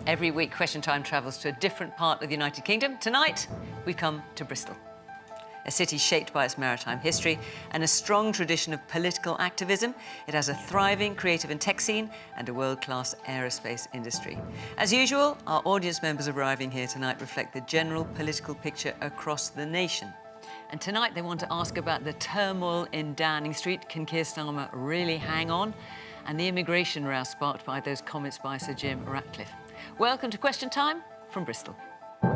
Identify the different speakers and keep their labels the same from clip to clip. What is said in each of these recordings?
Speaker 1: Every week, Question Time travels to a different part of the United Kingdom. Tonight, we come to Bristol, a city shaped by its maritime history and a strong tradition of political activism. It has a thriving creative and tech scene and a world-class aerospace industry. As usual, our audience members arriving here tonight reflect the general political picture across the nation. And tonight they want to ask about the turmoil in Downing Street. Can Keir Starmer really hang on? And the immigration row sparked by those comments by Sir Jim Ratcliffe. Welcome to Question Time from Bristol. On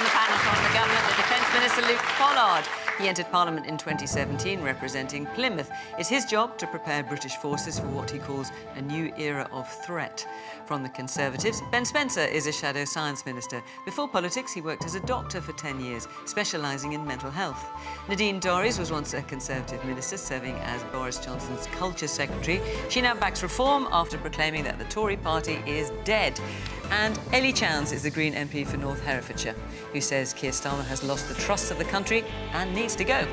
Speaker 1: the panel from the Government, the Defence Minister Luke Pollard. He entered Parliament in 2017 representing Plymouth. It's his job to prepare British forces for what he calls a new era of threat. From the Conservatives, Ben Spencer is a shadow science minister. Before politics, he worked as a doctor for 10 years, specialising in mental health. Nadine Dorries was once a Conservative minister, serving as Boris Johnson's culture secretary. She now backs reform after proclaiming that the Tory party is dead. And Ellie Chowns is the Green MP for North Herefordshire, who says Keir Starmer has lost the trust of the country and needs to go.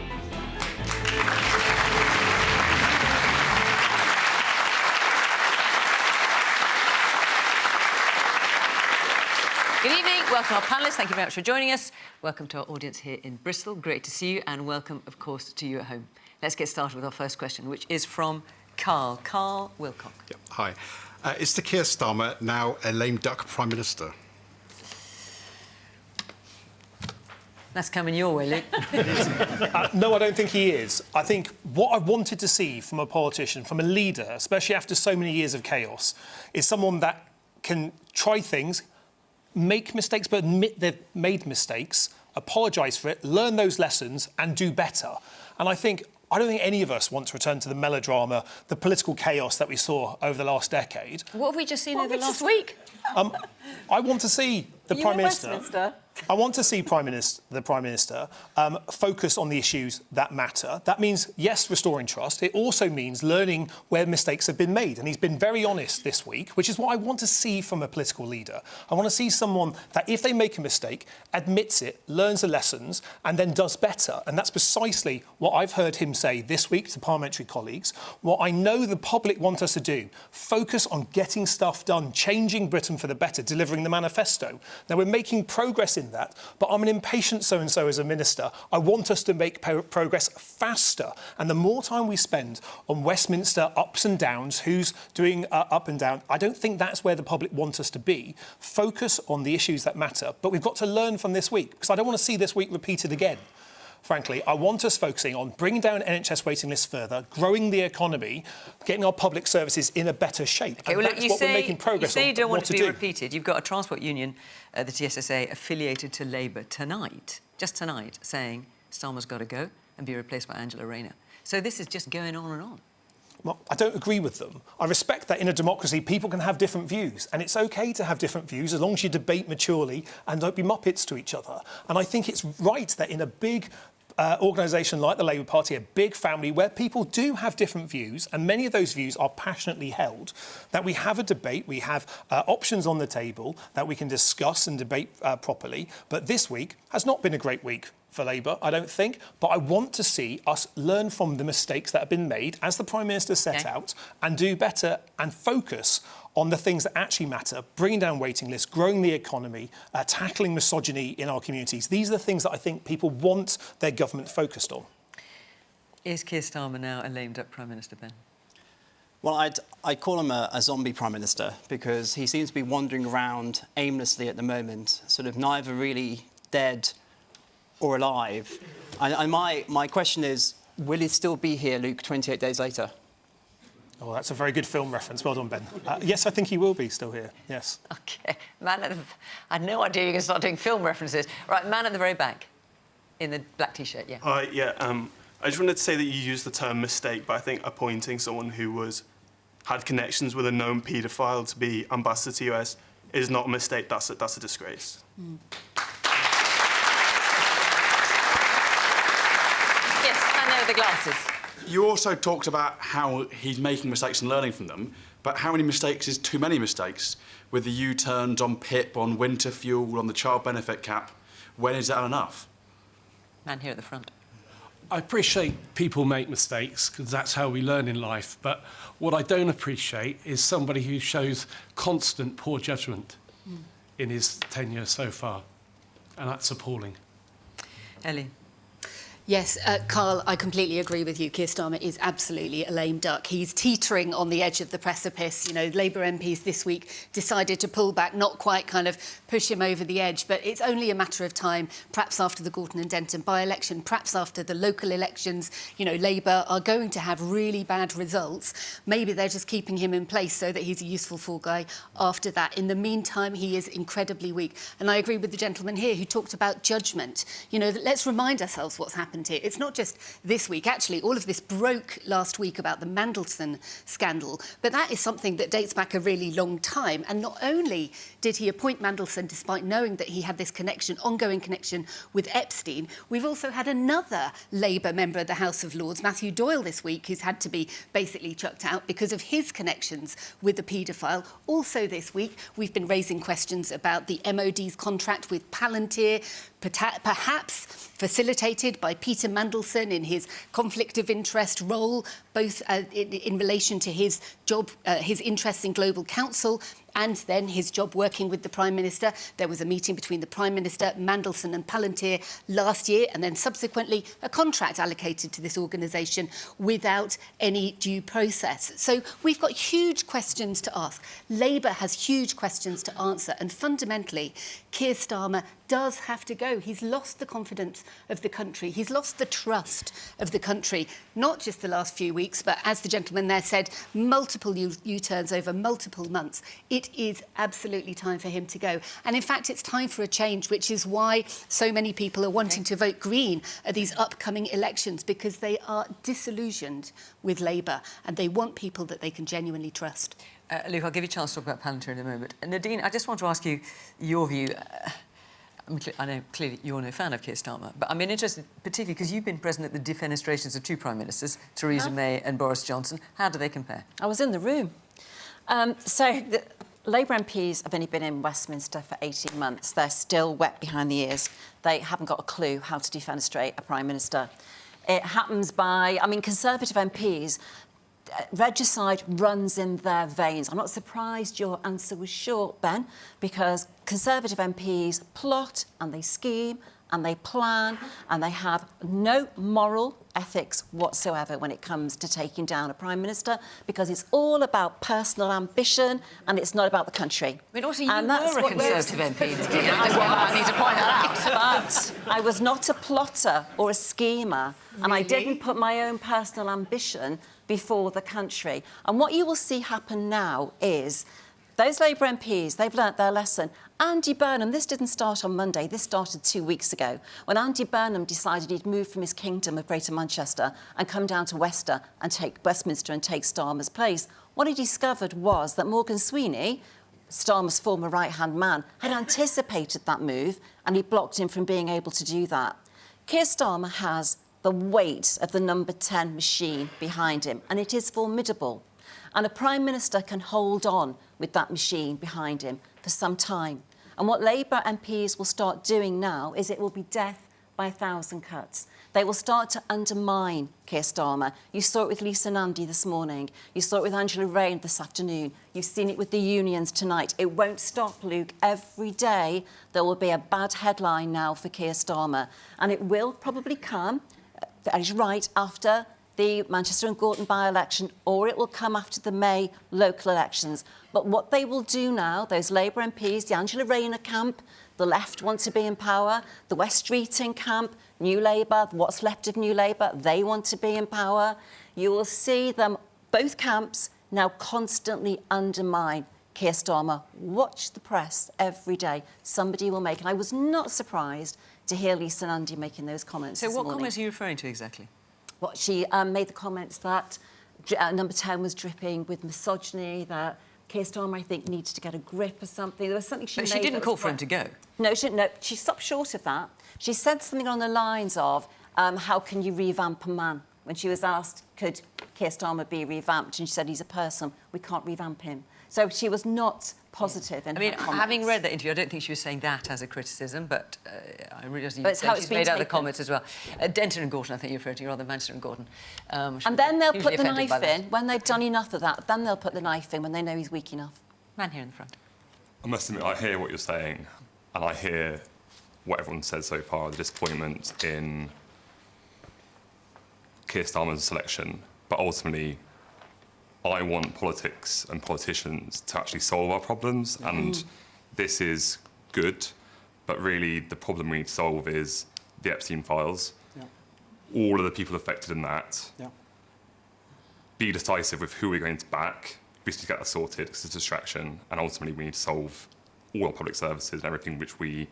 Speaker 1: Good evening, welcome to our panellists. Thank you very much for joining us. Welcome to our audience here in Bristol. Great to see you, and welcome, of course, to you at home. Let's get started with our first question, which is from Carl Wilcock.
Speaker 2: Yep. Hi. Is the Keir Starmer now a lame duck Prime Minister?
Speaker 1: That's coming your way, Luke.
Speaker 3: No, I don't think he is. I think what I wanted to see from a politician, from a leader, especially after so many years of chaos, is someone that can try things, make mistakes, but admit they've made mistakes, apologise for it, learn those lessons and do better. And I don't think any of us want to return to the melodrama, the political chaos that we saw over the last decade.
Speaker 1: What have we just seen over the last week?
Speaker 3: I want to see the Prime Minister. I want to see the Prime Minister focus on the issues that matter. That means, yes, restoring trust. It also means learning where mistakes have been made. And he's been very honest this week, which is what I want to see from a political leader. I want to see someone that, if they make a mistake, admits it, learns the lessons, and then does better. And that's precisely what I've heard him say this week to parliamentary colleagues. What I know the public want us to do, focus on getting stuff done, changing Britain for the better, delivering the manifesto. Now, we're making progress in that, but I'm an impatient so-and-so as a minister. I want us to make progress faster. And the more time we spend on Westminster ups and downs, who's doing up and down, I don't think that's where the public want us to be. Focus on the issues that matter. But we've got to learn from this week, because I don't want to see this week repeated again. Frankly, I want us focusing on bringing down NHS waiting lists further, growing the economy, getting our public services in a better shape.
Speaker 1: Okay, well, look,
Speaker 3: we're making progress on.
Speaker 1: You say you don't want it to be repeated. You've got a transport union, the TSSA, affiliated to Labour tonight, just tonight, saying Starmer's got to go and be replaced by Angela Rayner. So this is just going on and on.
Speaker 3: Well, I don't agree with them. I respect that in a democracy people can have different views, and it's OK to have different views as long as you debate maturely and don't be muppets to each other. And I think it's right that in a big organisation like the Labour Party, a big family where people do have different views, and many of those views are passionately held, that we have a debate, we have options on the table that we can discuss and debate properly. But this week has not been a great week for Labour, I don't think. But I want to see us learn from the mistakes that have been made, as the Prime Minister set out, and do better and focus on the things that actually matter, bringing down waiting lists, growing the economy, tackling misogyny in our communities. These are the things that I think people want their government focused on.
Speaker 1: Is Keir Starmer now a lame-duck Prime Minister, Ben?
Speaker 4: Well, I'd call him a zombie Prime Minister, because he seems to be wandering around aimlessly at the moment, sort of neither really dead or alive. And my question is, will he still be here, Luke, 28 days later?
Speaker 3: Oh, that's a very good film reference. Well done, Ben. Yes, I think he will be still here, yes.
Speaker 1: OK. I had no idea you were going to start doing film references. Right, man at the very back, in the black T-shirt, yeah.
Speaker 5: I just wanted to say that you used the term mistake, but I think appointing someone who had connections with a known paedophile to be ambassador to US is not a mistake, that's a disgrace.
Speaker 1: Yes, man there with the glasses.
Speaker 6: You also talked about how he's making mistakes and learning from them, but how many mistakes is too many mistakes? With the U-turns on PIP, on winter fuel, on the child benefit cap, when is that enough?
Speaker 1: Man here at the front.
Speaker 7: I appreciate people make mistakes because that's how we learn in life. But what I don't appreciate is somebody who shows constant poor judgment in his tenure so far. And that's appalling.
Speaker 1: Ellie.
Speaker 8: Yes, Carl, I completely agree with you. Keir Starmer is absolutely a lame duck. He's teetering on the edge of the precipice. You know, Labour MPs this week decided to pull back, not quite kind of push him over the edge, but it's only a matter of time, perhaps after the Gorton and Denton by-election, perhaps after the local elections. You know, Labour are going to have really bad results. Maybe they're just keeping him in place so that he's a useful fall guy after that. In the meantime, he is incredibly weak. And I agree with the gentleman here who talked about judgment. You know, let's remind ourselves what's happened here. It's not just this week. Actually, all of this broke last week about the Mandelson scandal, but that is something that dates back a really long time. And not only did he appoint Mandelson despite knowing that he had this connection, ongoing connection with Epstein, we've also had another Labour member of the House of Lords, Matthew Doyle, this week, who's had to be basically chucked out because of his connections with the paedophile. Also this week, we've been raising questions about the MOD's contract with Palantir, perhaps facilitated by Peter Mandelson in his conflict of interest role, both in relation to his job, his interests in Global Council, and then his job working with the Prime Minister. There was a meeting between the Prime Minister, Mandelson and Palantir last year, and then subsequently a contract allocated to this organisation without any due process. So we've got huge questions to ask. Labour has huge questions to answer, and fundamentally, Keir Starmer does have to go. He's lost the confidence of the country. He's lost the trust of the country, not just the last few weeks, but as the gentleman there said, multiple U-turns over multiple months. It is absolutely time for him to go. And in fact, it's time for a change, which is why so many people are wanting to vote Green at these upcoming elections, because they are disillusioned with Labour and they want people that they can genuinely trust.
Speaker 1: Luke, I'll give you a chance to talk about Palantir in a moment. Nadine, I just want to ask you your view. I know clearly you're no fan of Keir Starmer, but I'm interested particularly because you've been present at the defenestrations of two Prime Ministers, Theresa May and Boris Johnson. How do they compare?
Speaker 9: I was in the room. The Labour MPs have only been in Westminster for 18 months. They're still wet behind the ears. They haven't got a clue how to defenestrate a Prime Minister. It happens by, I mean, Conservative MPs, regicide runs in their veins. I'm not surprised your answer was short, Ben, because Conservative MPs plot and they scheme and they plan and they have no moral ethics whatsoever when it comes to taking down a Prime Minister, because it's all about personal ambition and it's not about the country.
Speaker 1: I mean, also, you were a Conservative MP. I need to point that out.
Speaker 9: But I was not a plotter or a schemer, and I didn't put my own personal ambition before the country. And what you will see happen now is those Labour MPs, they've learnt their lesson. Andy Burnham, this didn't start on Monday, this started 2 weeks ago, when Andy Burnham decided he'd move from his kingdom of Greater Manchester and come down to Westminster and take Starmer's place. What he discovered was that Morgan Sweeney, Starmer's former right-hand man, had anticipated that move and he blocked him from being able to do that. Keir Starmer has the weight of the number 10 machine behind him, and it is formidable. And a Prime Minister can hold on with that machine behind him for some time. And what Labour MPs will start doing now is it will be death by 1,000 cuts. They will start to undermine Keir Starmer. You saw it with Lisa Nandy this morning. You saw it with Angela Rayner this afternoon. You've seen it with the unions tonight. It won't stop, Luke. Every day there will be a bad headline now for Keir Starmer. And it will probably come, that is right, after the Manchester and Gorton by-election, or it will come after the May local elections. But what they will do now, those Labour MPs, the Angela Rayner camp, the left want to be in power, the West Streeting camp, New Labour, what's left of New Labour, they want to be in power. You will see them, both camps, now constantly undermine Keir Starmer. Watch the press every day. Somebody will make, and I was not surprised to hear Lisa Nandy making those comments
Speaker 1: So
Speaker 9: this
Speaker 1: what
Speaker 9: morning.
Speaker 1: comments are you referring to exactly?
Speaker 9: What she made the comments that number 10 was dripping with misogyny, that Keir Starmer, I think, needs to get a grip or something. There was something she made.
Speaker 1: But she didn't call for him to go.
Speaker 9: No, she stopped short of that. She said something on the lines of, how can you revamp a man? When she was asked, could Keir Starmer be revamped? And she said, he's a person. We can't revamp him. So she was not positive in
Speaker 1: I mean,
Speaker 9: her comments.
Speaker 1: having read that interview, I don't think she was saying that as a criticism, but I realise
Speaker 9: But it's how it's
Speaker 1: she's
Speaker 9: been
Speaker 1: made other
Speaker 9: taken.
Speaker 1: comments as well. Denton and Gorton, I think you're referring to, rather Manchester and Gorton.
Speaker 9: And then they'll
Speaker 1: hugely
Speaker 9: put the
Speaker 1: offended by
Speaker 9: knife
Speaker 1: that.
Speaker 9: in, when they've done enough of that, then they'll put the knife in when they know he's weak enough.
Speaker 1: Man here in the front.
Speaker 10: I must admit, I hear what you're saying, and I hear what everyone said so far, the disappointment in Keir Starmer's selection, but ultimately, I want politics and politicians to actually solve our problems, and this is good, but really the problem we need to solve is the Epstein files, all of the people affected in that, be decisive with who we're going to back, we need to get that sorted because it's a distraction, and ultimately we need to solve all our public services and everything which we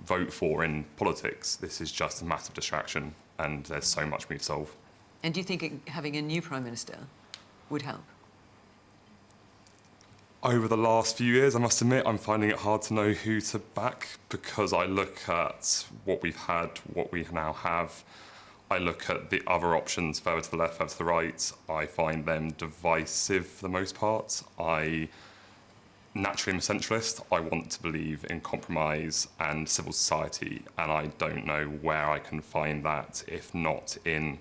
Speaker 10: vote for in politics. This is just a massive distraction, and there's so much we need to solve.
Speaker 1: And do you think having a new Prime Minister would help?
Speaker 10: Over the last few years, I must admit, I'm finding it hard to know who to back because I look at what we've had, what we now have. I look at the other options further to the left, further to the right. I find them divisive for the most part. I naturally am a centralist. I want to believe in compromise and civil society, and I don't know where I can find that if not in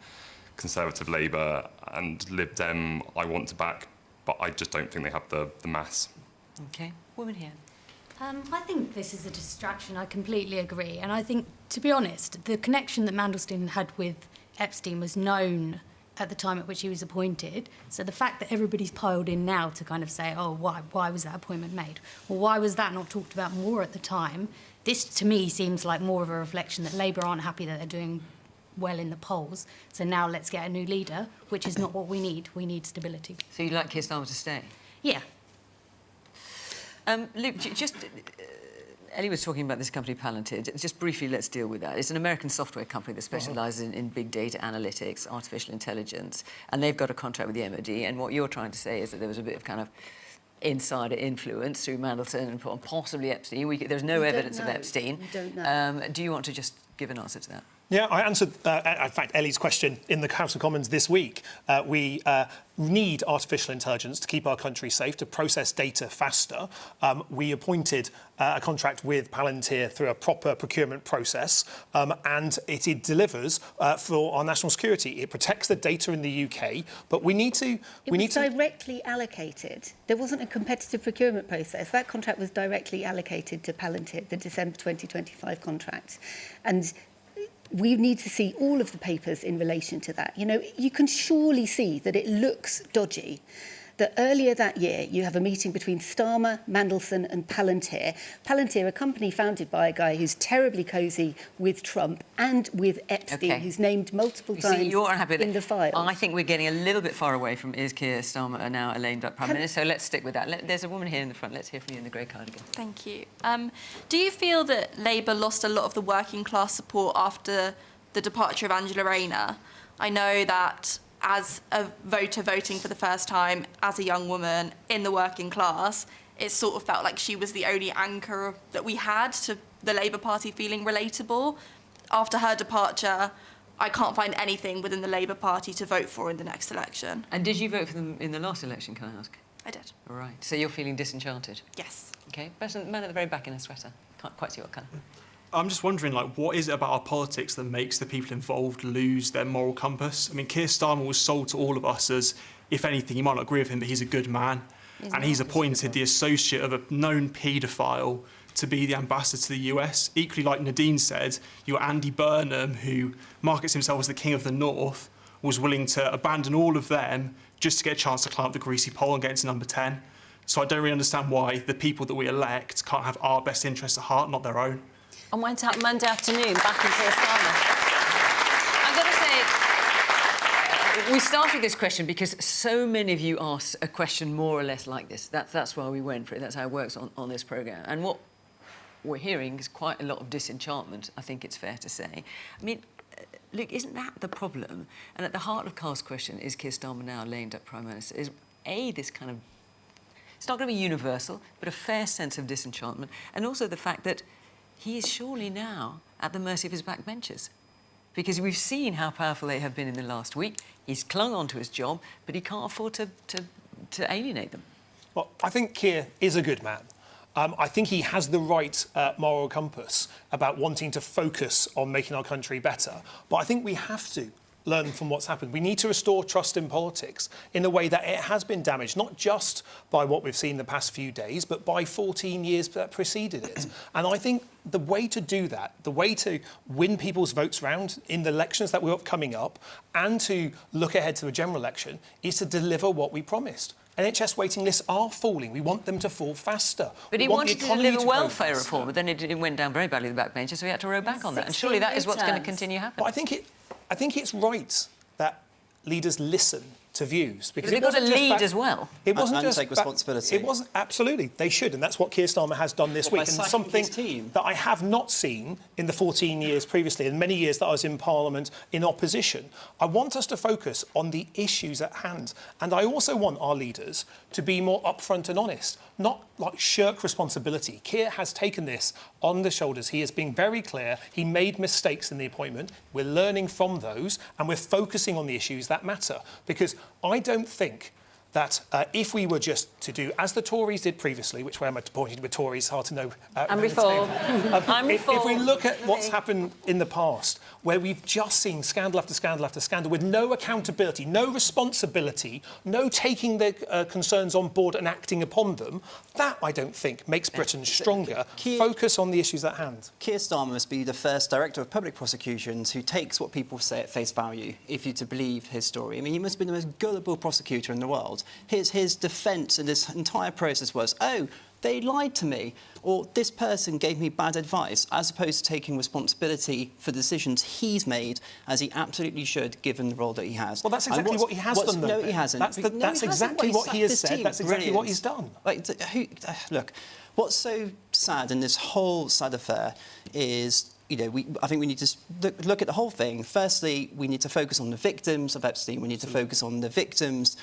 Speaker 10: Conservative Labour and Lib Dem. I want to back, but I just don't think they have the mass.
Speaker 1: OK. Woman here.
Speaker 11: I think this is a distraction. I completely agree. And I think, to be honest, the connection that Mandelson had with Epstein was known at the time at which he was appointed. So the fact that everybody's piled in now to kind of say, oh, why was that appointment made? Or why was that not talked about more at the time? This, to me, seems like more of a reflection that Labour aren't happy that they're doing well in the polls. So now let's get a new leader, which is not what we need. We need stability.
Speaker 1: So you'd like Keir Starmer to stay?
Speaker 11: Yeah.
Speaker 1: Luke, just... Ellie was talking about this company, Palantir. Just briefly, let's deal with that. It's an American software company that specialises in big data analytics, artificial intelligence, and they've got a contract with the MOD. And what you're trying to say is that there was a bit of kind of insider influence through Mandelson and possibly Epstein. There's no evidence of Epstein.
Speaker 8: We don't know.
Speaker 1: Do you want to just give an answer to that?
Speaker 3: Yeah, I answered, in fact, Ellie's question in the House of Commons this week. We need artificial intelligence to keep our country safe, to process data faster. We appointed a contract with Palantir through a proper procurement process, and it delivers for our national security. It protects the data in the UK, but we need to...
Speaker 8: It was directly allocated. There wasn't a competitive procurement process. That contract was directly allocated to Palantir, the December 2025 contract. And we need to see all of the papers in relation to that. You know, you can surely see that it looks dodgy. That earlier that year, you have a meeting between Starmer, Mandelson and Palantir. Palantir, a company founded by a guy who's terribly cosy with Trump and with Epstein, who's named multiple times in the files.
Speaker 1: I think we're getting a little bit far away from is Keir Starmer now a lame duck Prime Minister, so let's stick with that. There's a woman here in the front. Let's hear from you in the grey cardigan.
Speaker 12: Thank you. Do you feel that Labour lost a lot of the working class support after the departure of Angela Rayner? I know that as a voter voting for the first time as a young woman in the working class, it sort of felt like she was the only anchor that we had to the Labour Party feeling relatable. After her departure, I can't find anything within the Labour Party to vote for in the next election.
Speaker 1: And did you vote for them in the last election, can I ask?
Speaker 12: I did.
Speaker 1: All right. So you're feeling disenchanted?
Speaker 12: Yes.
Speaker 1: OK. Man at the very back in a sweater. Can't quite see what colour.
Speaker 5: I'm just wondering, like, what is it about our politics that makes the people involved lose their moral compass? I mean, Keir Starmer was sold to all of us as, if anything, you might not agree with him, but he's a good man. And he's appointed the associate of a known paedophile to be the ambassador to the US. Equally, like Nadine said, you're Andy Burnham, who markets himself as the king of the North, was willing to abandon all of them just to get a chance to climb up the greasy pole and get into number 10. So I don't really understand why the people that we elect can't have our best interests at heart, not their own.
Speaker 9: And went out Monday afternoon back in Keir Starmer.
Speaker 1: I've got to say, we started this question because so many of you asked a question more or less like this. That's why we went for it. That's how it works on this programme. And what we're hearing is quite a lot of disenchantment, I think it's fair to say. I mean, Luke, isn't that the problem? And at the heart of Carl's question, is Keir Starmer now lame duck Prime Minister, is this kind of... It's not going to be universal, but a fair sense of disenchantment. And also the fact that he is surely now at the mercy of his backbenchers. Because we've seen how powerful they have been in the last week. He's clung on to his job, but he can't afford to alienate them.
Speaker 3: Well, I think Keir is a good man. I think he has the right moral compass about wanting to focus on making our country better. But I think we have to learn from what's happened. We need to restore trust in politics in a way that it has been damaged, not just by what we've seen the past few days, but by 14 years that preceded it. And I think the way to do that, the way to win people's votes round in the elections that we're coming up and to look ahead to a general election is to deliver what we promised. NHS waiting lists are falling. We want them to fall faster.
Speaker 1: But he wanted to deliver welfare reform, but then it went down very badly with the backbencher, so he had to row back on that. And surely that is what's going to continue happening.
Speaker 3: But I think it's right that leaders listen to views, because
Speaker 1: they've got to lead as well.
Speaker 3: It wasn't
Speaker 4: and
Speaker 3: just
Speaker 4: take responsibility.
Speaker 3: It wasn't, absolutely, they should, and that's what Keir Starmer has done this week. And something that I have not seen in the 14 years previously, and many years that I was in Parliament in opposition. I want us to focus on the issues at hand, and I also want our leaders to be more upfront and honest, not like shirk responsibility. Keir has taken this on the shoulders. He has been very clear. He made mistakes in the appointment. We're learning from those, and we're focusing on the issues that matter, because I don't think that if we were just to do as the Tories did previously, which way am I pointing with Tories? Hard to know.
Speaker 9: And reform.
Speaker 3: If we look at what's happened in the past, where we've just seen scandal after scandal after scandal with no accountability, no responsibility, no taking their concerns on board and acting upon them, that, I don't think, makes Britain stronger. Focus on the issues at hand.
Speaker 4: Keir Starmer must be the first Director of Public Prosecutions who takes what people say at face value, if you're to believe his story. I mean, he must be the most gullible prosecutor in the world. His defence in this entire process was, oh, they lied to me, or this person gave me bad advice, as opposed to taking responsibility for the decisions he's made, as he absolutely should, given the role that he has.
Speaker 3: Well, that's exactly what he has done, though.
Speaker 4: No, he hasn't.
Speaker 3: That's exactly what he has said. That's exactly what he's done.
Speaker 4: Like, look, what's so sad in this whole sad affair is, you know, I think we need to look at the whole thing. Firstly, we need to focus on the victims of Epstein. We need to focus on the victims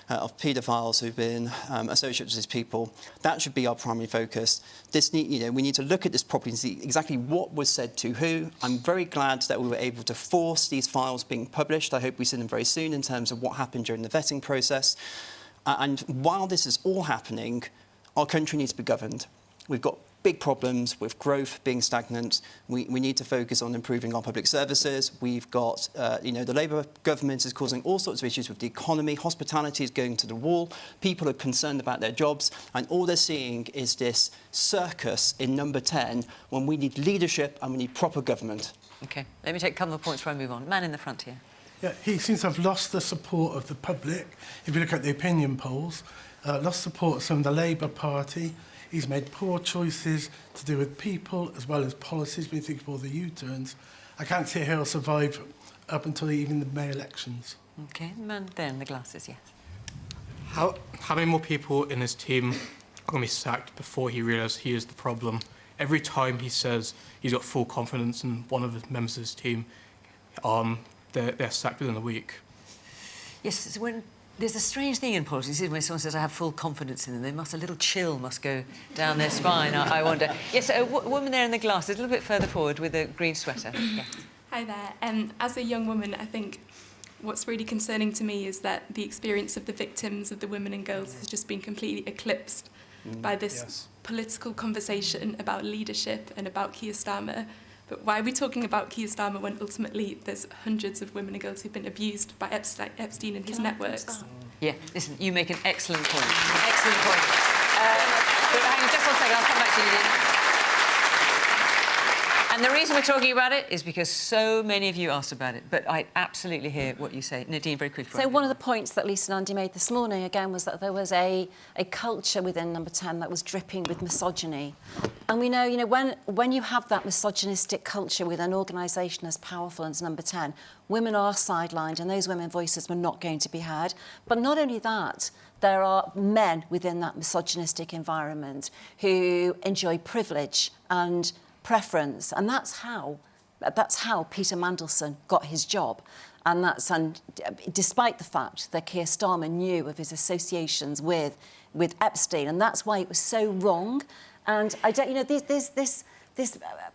Speaker 4: of paedophiles who've been associated with these people. That should be our primary focus. We need to look at this properly and see exactly what was said to who. I'm very glad that we were able to force these files being published. I hope we see them very soon in terms of what happened during the vetting process. And while this is all happening, our country needs to be governed. We've got big problems with growth being stagnant. We need to focus on improving our public services. We've got, the Labour government is causing all sorts of issues with the economy. Hospitality is going to the wall. People are concerned about their jobs. And all they're seeing is this circus in number 10 when we need leadership and we need proper government.
Speaker 1: OK, let me take a couple of points before I move on. Man in the front here.
Speaker 13: Yeah, he seems to have lost the support of the public. If you look at the opinion polls, lost support from the Labour Party. He's made poor choices to do with people as well as policies. When you think of all the U-turns, I can't see how he'll survive up until even the May elections.
Speaker 1: OK, man there in the glasses, yes.
Speaker 14: How many more people in his team are going to be sacked before he realises he is the problem? Every time he says he's got full confidence in one of the members of his team, they're sacked within a week.
Speaker 1: Yes, so when there's a strange thing in politics, when someone says, I have full confidence in them, a little chill must go down their spine, I wonder. Yes, a woman there in the glasses, a little bit further forward with a green sweater. Yes.
Speaker 15: Hi there. As a young woman, I think what's really concerning to me is that the experience of the victims, of the women and girls, has just been completely eclipsed by this political conversation about leadership and about Keir Starmer. But why are we talking about Keir Starmer when ultimately there's hundreds of women and girls who've been abused by Epstein and his networks?
Speaker 1: Yeah, listen, you make an excellent point. Excellent point. But hang on just 1 second, I'll come back to you, Nadine. And the reason we're talking about it is because so many of you asked about it. But I absolutely hear what you say. Nadine, very quickly.
Speaker 9: So one of the points that Lisa and Andy made this morning, again, was that there was a culture within Number 10 that was dripping with misogyny. And we know, when you have that misogynistic culture with an organisation as powerful as Number 10, women are sidelined and those women's voices were not going to be heard. But not only that, there are men within that misogynistic environment who enjoy privilege and preference, and that's how Peter Mandelson got his job, and despite the fact that Keir Starmer knew of his associations with Epstein, and that's why it was so wrong. And I don't, this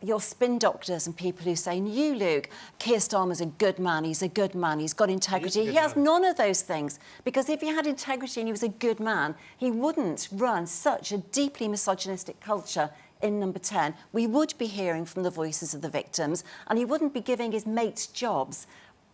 Speaker 9: your spin doctors and people who say, you, Luke, Keir Starmer's a good man, he's a good man, he's got integrity. He has none of those things. Because if he had integrity and he was a good man, he wouldn't run such a deeply misogynistic culture in Number 10. We would be hearing from the voices of the victims, and he wouldn't be giving his mates jobs,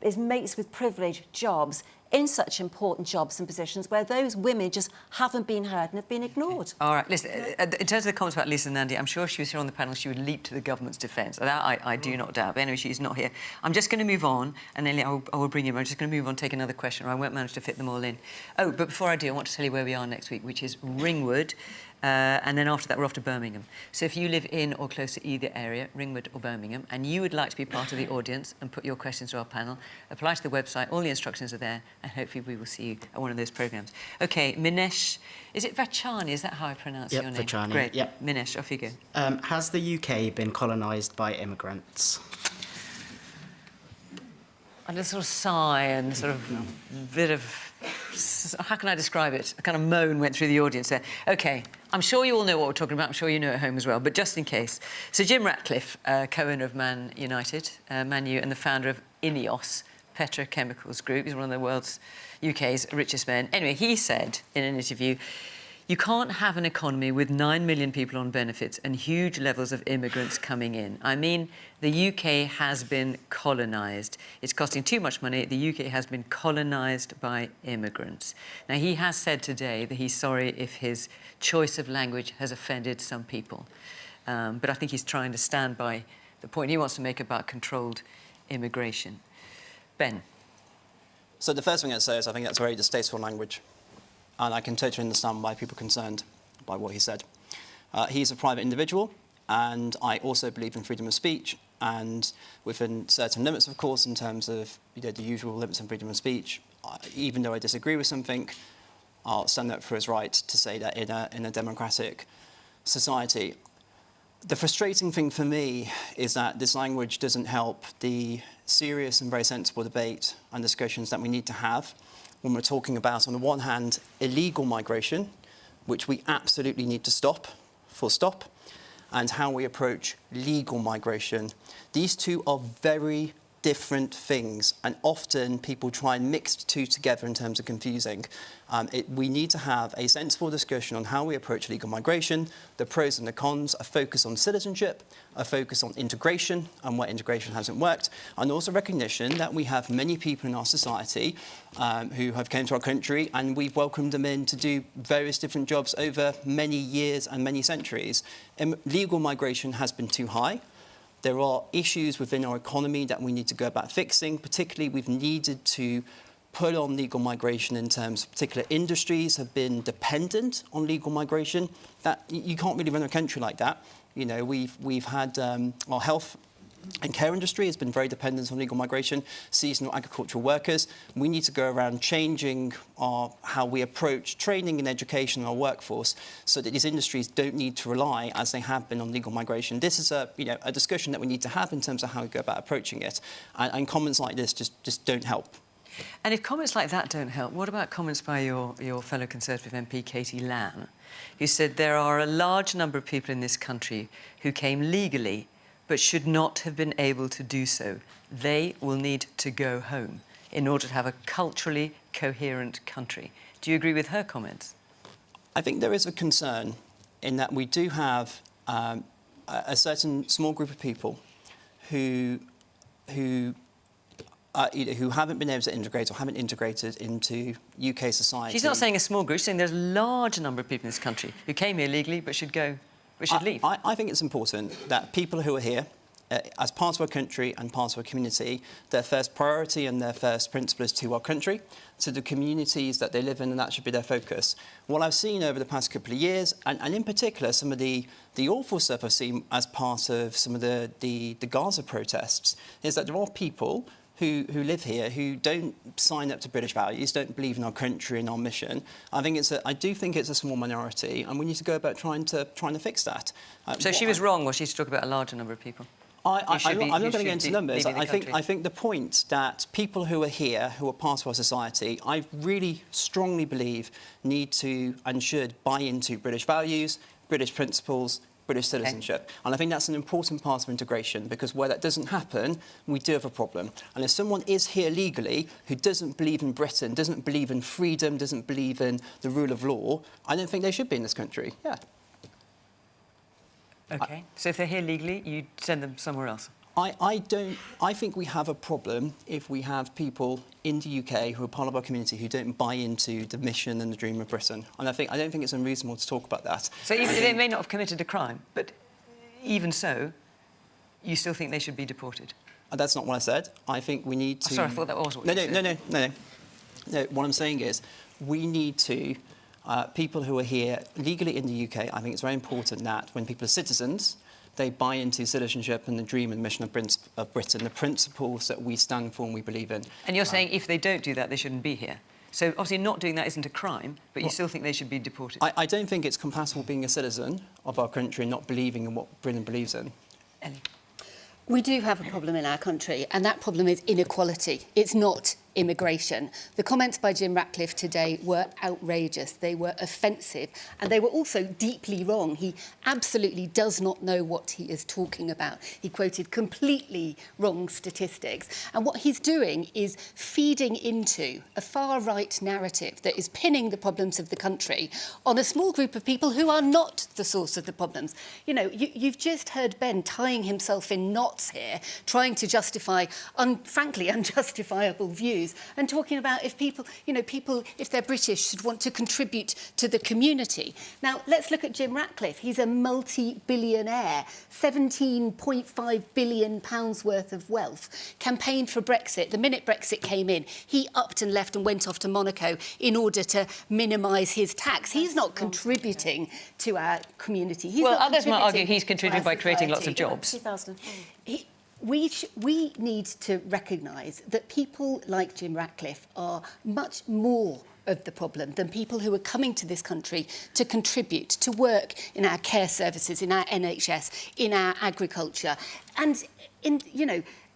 Speaker 9: his mates with privilege jobs, in such important jobs and positions where those women just haven't been heard and have been ignored.
Speaker 1: All right, listen, in terms of the comments about Lisa Nandy, I'm sure if she was here on the panel, she would leap to the government's defence. That I do not doubt. But anyway, she's not here. I'm just going to move on, and then I will bring you in. I'm just going to move on, take another question, or I won't manage to fit them all in. Oh, but before I do, I want to tell you where we are next week, which is Ringwood. And then after that, we're off to Birmingham. So if you live in or close to either area, Ringwood or Birmingham, and you would like to be part of the audience and put your questions to our panel, apply to the website. All the instructions are there, and hopefully we will see you at one of those programmes. OK, Minesh, is it Vachani? Is that how I pronounce your name?
Speaker 16: Vachani.
Speaker 1: Great.
Speaker 16: Yep.
Speaker 1: Minesh, off you go.
Speaker 16: Has the UK been colonised by immigrants?
Speaker 1: And a sort of sigh and sort of bit of... How can I describe it? A kind of moan went through the audience there. OK, I'm sure you all know what we're talking about. I'm sure you know at home as well, but just in case. So Jim Ratcliffe, co-owner of Man United, Man U, and the founder of INEOS, Petrochemicals Group. He's one of the world's, UK's richest men. Anyway, he said in an interview, you can't have an economy with 9 million people on benefits and huge levels of immigrants coming in. I mean, the UK has been colonised. It's costing too much money. The UK has been colonised by immigrants. Now, he has said today that he's sorry if his choice of language has offended some people. But I think he's trying to stand by the point he wants to make about controlled immigration. Ben.
Speaker 4: So the first thing I'd say is I think that's very distasteful language. And I can totally understand why people are concerned by what he said. He's a private individual, and I also believe in freedom of speech, and within certain limits, of course, in terms of the usual limits on freedom of speech. Even though I disagree with something, I'll stand up for his right to say that in a democratic society. The frustrating thing for me is that this language doesn't help the serious and very sensible debate and discussions that we need to have when we're talking about, on the one hand, illegal migration, which we absolutely need to stop, full stop, and how we approach legal migration. These two are very different things, and often people try and mix the two together in terms of confusing. We need to have a sensible discussion on how we approach legal migration, the pros and the cons, a focus on citizenship, a focus on integration and where integration hasn't worked, and also recognition that we have many people in our society who have come to our country and we've welcomed them in to do various different jobs over many years and many centuries. Legal migration has been too high. There are issues within our economy that we need to go about fixing. Particularly, we've needed to put on legal migration in terms of particular industries have been dependent on legal migration. That you can't really run a country like that. You know, we've had our health and care industry has been very dependent on legal migration, seasonal agricultural workers. We need to go around changing how we approach training and education in our workforce so that these industries don't need to rely, as they have been, on legal migration. This is a discussion that we need to have in terms of how we go about approaching it. And comments like this just don't help.
Speaker 1: And if comments like that don't help, what about comments by your fellow Conservative MP, Katie Lamb, who said there are a large number of people in this country who came legally but should not have been able to do so. They will need to go home in order to have a culturally coherent country. Do you agree with her comments?
Speaker 4: I think there is a concern in that we do have a certain small group of people who haven't been able to integrate or haven't integrated into UK society.
Speaker 1: She's not saying a small group, she's saying there's a large number of people in this country who came here legally but should go. We should leave.
Speaker 4: I think it's important that people who are here, as part of our country and part of our community, their first priority and their first principle is to our country, to the communities that they live in, and that should be their focus. What I've seen over the past couple of years, and in particular some of the awful stuff I've seen as part of some of the Gaza protests, is that there are people who live here who don't sign up to British values, don't believe in our country and our mission. I do think it's a small minority, and we need to go about trying to fix that.
Speaker 1: So she was wrong, was she, to talk about a larger number of people?
Speaker 4: I'm not going to get into numbers. I think the point that people who are here, who are part of our society, I really strongly believe need to and should buy into British values, British principles, British citizenship. And I think that's an important part of integration, because where that doesn't happen, we do have a problem. And if someone is here legally who doesn't believe in Britain, doesn't believe in freedom, doesn't believe in the rule of law, I don't think they should be in this country. Yeah.
Speaker 1: OK. So if they're here legally, you send them somewhere else?
Speaker 4: I think we have a problem if we have people in the UK who are part of our community who don't buy into the mission and the dream of Britain. And I don't think it's unreasonable to talk about that.
Speaker 1: So even they may not have committed a crime, but even so, you still think they should be deported?
Speaker 4: That's not what I said. I think we need to...
Speaker 1: Sorry, I thought that was what you said.
Speaker 4: No, what I'm saying is we need to... people who are here legally in the UK, I think it's very important that when people are citizens, they buy into citizenship and the dream and mission of Britain, the principles that we stand for and we believe in.
Speaker 1: And you're saying if they don't do that, they shouldn't be here? So obviously not doing that isn't a crime, but you still think they should be deported?
Speaker 4: I don't think it's compatible being a citizen of our country and not believing in what Britain believes in.
Speaker 1: Ellie?
Speaker 8: We do have a problem in our country, and that problem is inequality. It's not immigration. The comments by Jim Ratcliffe today were outrageous. They were offensive, and they were also deeply wrong. He absolutely does not know what he is talking about. He quoted completely wrong statistics. And what he's doing is feeding into a far-right narrative that is pinning the problems of the country on a small group of people who are not the source of the problems. You know, you've just heard Ben tying himself in knots here, trying to justify, frankly, unjustifiable views, and talking about if people, if they're British, should want to contribute to the community. Now, let's look at Jim Ratcliffe. He's a multi-billionaire, £17.5 billion worth of wealth, campaigned for Brexit. The minute Brexit came in, he upped and left and went off to Monaco in order to minimise his tax. He's not contributing to our community.
Speaker 1: Well, others might argue he's contributing by creating lots of jobs.
Speaker 8: 2004. We need to recognise that people like Jim Ratcliffe are much more of the problem than people who are coming to this country to contribute, to work in our care services, in our NHS, in our agriculture. And,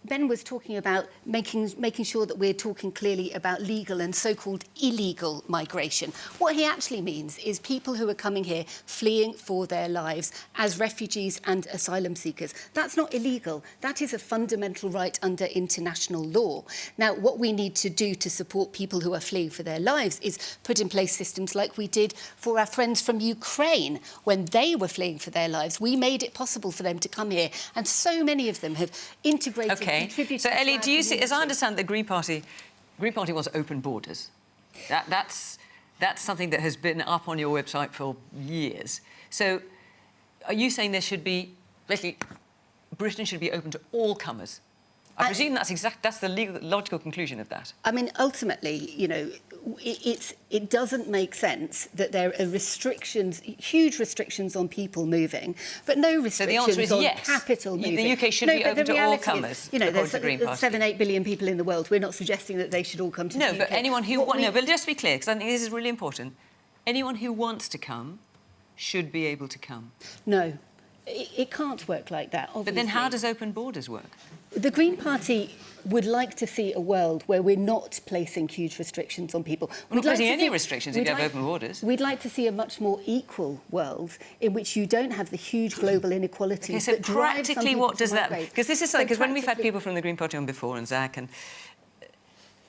Speaker 8: Ben was talking about making sure that we're talking clearly about legal and so-called illegal migration. What he actually means is people who are coming here fleeing for their lives as refugees and asylum seekers. That's not illegal. That is a fundamental right under international law. Now, what we need to do to support people who are fleeing for their lives is put in place systems like we did for our friends from Ukraine when they were fleeing for their lives. We made it possible for them to come here, and so many of them have integrated.
Speaker 1: OK. So, Ellie, do you see, as I understand, the Green Party wants open borders. That's something that has been up on your website for years. So, are you saying there should be, basically, Britain should be open to all comers? I presume that's the logical conclusion of that.
Speaker 8: I mean, ultimately, it doesn't make sense that there are huge restrictions on people moving, but no restrictions on capital moving.
Speaker 1: The UK should be open to all comers.
Speaker 8: There's 7-8 billion people in the world. We're not suggesting that they should all come to the UK.
Speaker 1: No, but anyone who but just to be clear, because I think this is really important. Anyone who wants to come should be able to come.
Speaker 8: No. It can't work like that, obviously.
Speaker 1: But then how does open borders work?
Speaker 8: The Green Party would like to see a world where we're not placing huge restrictions on people.
Speaker 1: We're not placing any restrictions if you have open borders.
Speaker 8: We'd like to see a much more equal world in which you don't have the huge global inequalities that drive
Speaker 1: practically what does that mean? Because this is like, because when we've had people from the Green Party on before, and Zach, and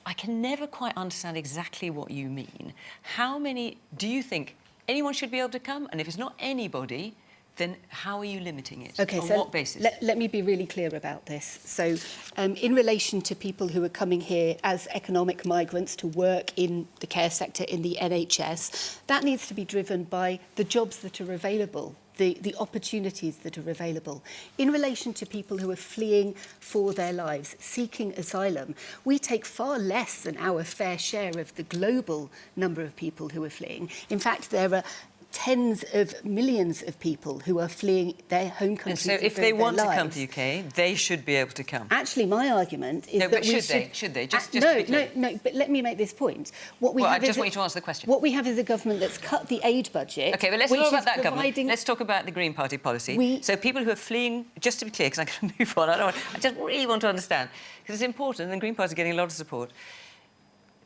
Speaker 1: I can never quite understand exactly what you mean. How many do you think anyone should be able to come? And if it's not anybody, then how are you limiting it?
Speaker 8: OK,
Speaker 1: on
Speaker 8: so
Speaker 1: what basis?
Speaker 8: Let me be really clear about this. So, in relation to people who are coming here as economic migrants to work in the care sector, in the NHS, that needs to be driven by the jobs that are available, the opportunities that are available. In relation to people who are fleeing for their lives, seeking asylum, we take far less than our fair share of the global number of people who are fleeing. In fact, there are tens of millions of people who are fleeing their home countries.
Speaker 1: And so if they want to come to the UK, they should be able to come.
Speaker 8: Actually, my argument is that we should...
Speaker 1: Should they?
Speaker 8: No, but let me make this point.
Speaker 1: I just want you to answer the question.
Speaker 8: What we have is a government that's cut the aid budget.
Speaker 1: OK, but let's talk about that government. Let's talk about the Green Party policy. So people who are fleeing, just to be clear, because I'm going to move on, I just really want to understand, because it's important, and the Green Party is getting a lot of support.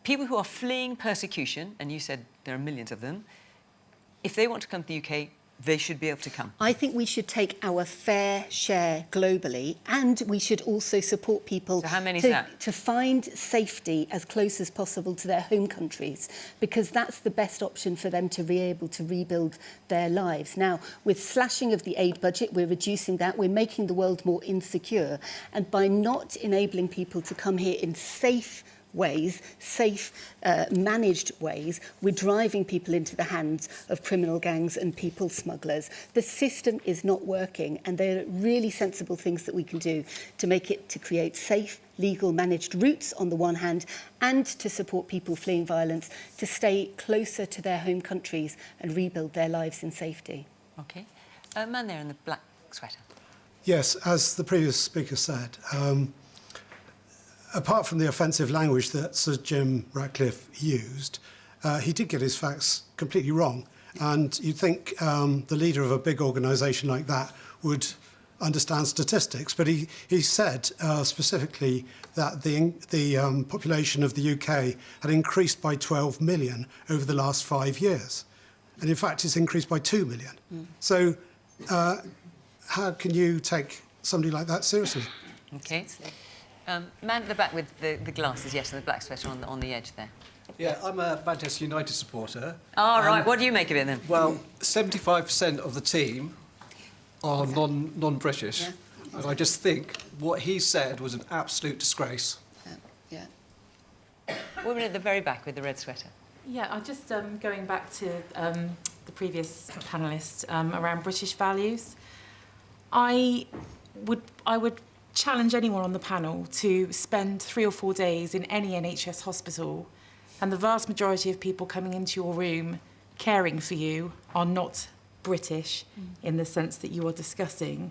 Speaker 1: People who are fleeing persecution, and you said there are millions of them, if they want to come to the UK, they should be able to come?
Speaker 8: I think we should take our fair share globally, and we should also support people
Speaker 1: So how many is that?
Speaker 8: to find safety as close as possible to their home countries, because that's the best option for them to be able to rebuild their lives. Now, with slashing of the aid budget, we're reducing that, we're making the world more insecure, and by not enabling people to come here in safe ways, managed ways, we're driving people into the hands of criminal gangs and people smugglers. The system is not working, and there are really sensible things that we can do to make it, to create safe, legal, managed routes on the one hand, and to support people fleeing violence to stay closer to their home countries and rebuild their lives in safety.
Speaker 1: OK. A man there in the black sweater.
Speaker 17: Yes, as the previous speaker said, apart from the offensive language that Sir Jim Ratcliffe used, he did get his facts completely wrong. And you'd think the leader of a big organisation like that would understand statistics, but he said specifically that the population of the UK had increased by 12 million over the last 5 years. And in fact, it's increased by 2 million. So how can you take somebody like that seriously?
Speaker 1: OK. Man at the back with the glasses, yes, and the black sweater on the edge there.
Speaker 18: Yeah, I'm a Manchester United supporter.
Speaker 1: Oh, right. What do you make of it, then?
Speaker 18: Well, 75% of the team are non-British. Yeah. And I just think what he said was an absolute disgrace.
Speaker 8: Yeah.
Speaker 1: Woman at the very back with the red sweater.
Speaker 19: Yeah, I'm just going back to the previous panellist around British values. I would challenge anyone on the panel to spend 3 or 4 days in any NHS hospital, and the vast majority of people coming into your room caring for you are not British in the sense that you are discussing.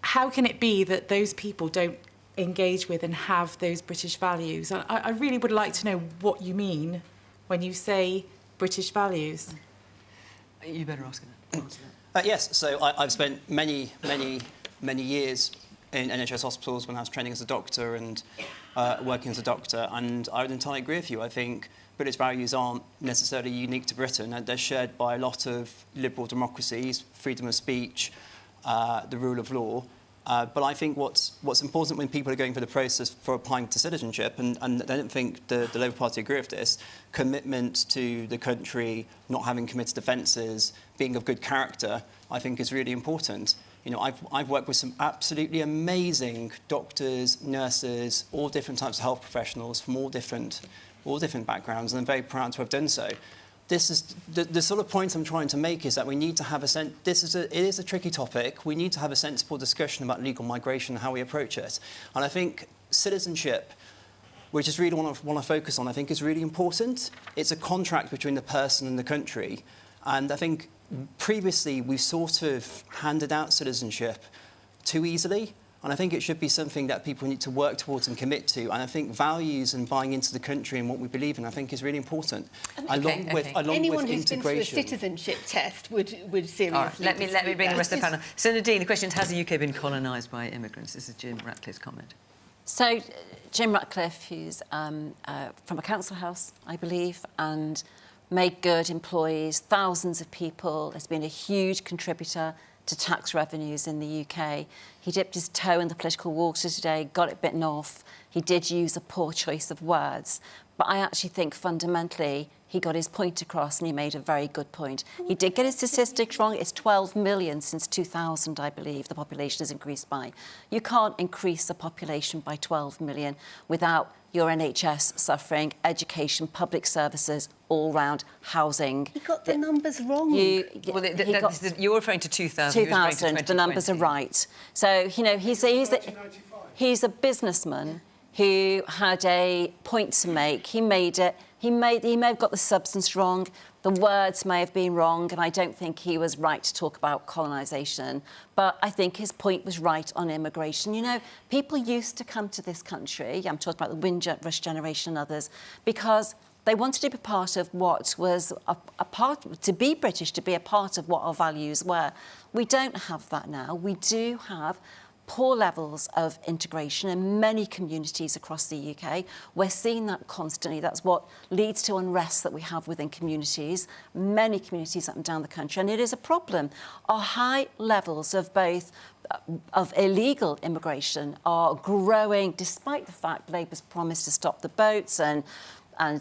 Speaker 19: How can it be that those people don't engage with and have those British values? I really would like to know what you mean when you say British values.
Speaker 1: You better ask him
Speaker 4: that. Yes, so I've spent many years in NHS hospitals when I was training as a doctor and working as a doctor, and I would entirely agree with you. I think British values aren't necessarily unique to Britain, and they're shared by a lot of liberal democracies, freedom of speech, the rule of law. But I think what's important when people are going through the process for applying to citizenship, and I don't think the Labour Party agree with this, commitment to the country, not having committed offences, being of good character, I think is really important. You know, I've worked with some absolutely amazing doctors, nurses, all different types of health professionals from all different backgrounds, and I'm very proud to have done so. This is the sort of point I'm trying to make is that we need to have it is a tricky topic. We need to have a sensible discussion about legal migration and how we approach it. And I think citizenship, which is really what I want to focus on, I think is really important. It's a contract between the person and the country. And I think previously we sort of handed out citizenship too easily. And I think it should be something that people need to work towards and commit to. And I think values and buying into the country and what we believe in, I think, is really important. Along with
Speaker 8: anyone who's
Speaker 4: integration.
Speaker 8: been through a citizenship test would seriously.
Speaker 1: All right, let me bring the rest of the panel. So Nadine, the question is, has the UK been colonised by immigrants? This is Jim Ratcliffe's comment.
Speaker 9: So Jim Ratcliffe, who's from a council house, I believe, and made good employees, thousands of people, has been a huge contributor to tax revenues in the UK. He dipped his toe in the political water today, got it bitten off. He did use a poor choice of words. But I actually think fundamentally he got his point across and he made a very good point. He did get his statistics wrong. It's 12 million since 2000, I believe, the population has increased by. You can't increase the population by 12 million without your NHS suffering, education, public services, all-round housing.
Speaker 8: He got the numbers wrong.
Speaker 1: You're referring to 2000.
Speaker 9: 2000, the numbers are right. So, you know, he's a businessman who had a point to make. He made it. He may have got the substance wrong. The words may have been wrong, and I don't think he was right to talk about colonisation. But I think his point was right on immigration. You know, people used to come to this country, I'm talking about the Windrush generation and others, because they wanted to be part of what was to be British, to be a part of what our values were. We don't have that now. We do have poor levels of integration in many communities across the UK. We're seeing that constantly. That's what leads to unrest that we have within communities, many communities up and down the country, and it is a problem. Our high levels of both of illegal immigration are growing, despite the fact Labour's promised to stop the boats and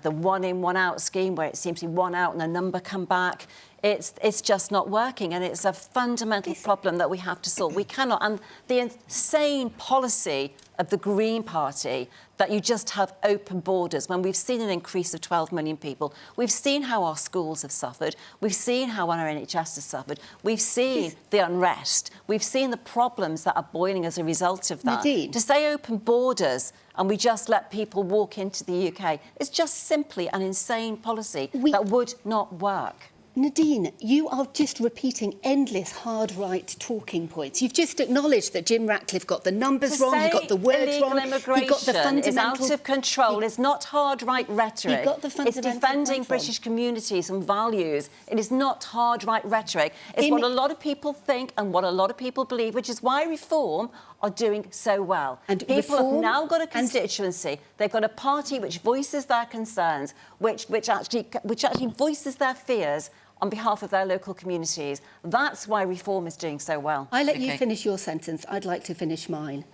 Speaker 9: the one in, one out scheme, where it seems to be one out and a number come back. It's just not working, and it's a fundamental problem that we have to solve. We cannot, and the insane policy of the Green Party that you just have open borders when we've seen an increase of 12 million people. We've seen how our schools have suffered. We've seen how our NHS has suffered. We've seen the unrest. We've seen the problems that are boiling as a result of that.
Speaker 8: Nadine.
Speaker 9: To say open borders and we just let people walk into the UK is just simply an insane policy that would not work.
Speaker 8: Nadine, you are just repeating endless hard-right talking points. You've just acknowledged that Jim Ratcliffe got the numbers wrong, he got the words wrong, he got the fundamental...
Speaker 9: is out of control. It's not hard-right rhetoric.
Speaker 8: He got the fundamental
Speaker 9: It's defending British communities and values. It is not hard-right rhetoric. It's what a lot of people think and what a lot of people believe, which is why Reform are doing so well.
Speaker 8: And
Speaker 9: people
Speaker 8: Reform
Speaker 9: have now got a constituency. They've got a party which voices their concerns, which actually voices their fears on behalf of their local communities. That's why Reform is doing so well.
Speaker 8: I let you finish your sentence. I'd like to finish mine.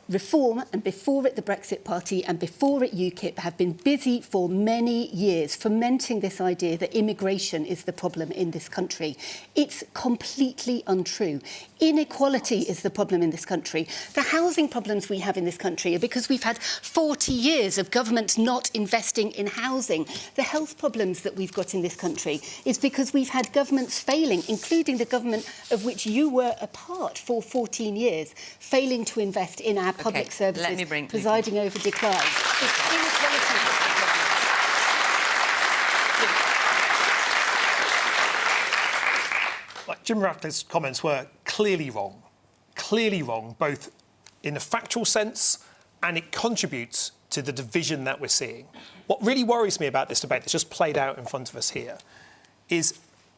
Speaker 8: Reform, and before it the Brexit Party and before it UKIP, have been busy for many years fomenting this idea that immigration is the problem in this country. It's completely untrue. Inequality is the problem in this country. The housing problems we have in this country are because we've had 40 years of government not investing in housing. The health problems that we've got in this country is because we've had governments failing, including the government of which you were a part for 14 years, failing to invest in our public services,
Speaker 1: let me bring
Speaker 8: presiding over decline. It's inequality.
Speaker 3: Jim Ratcliffe's comments were clearly wrong, both in a factual sense, and it contributes to the division that we're seeing. What really worries me about this debate that's just played out in front of us here is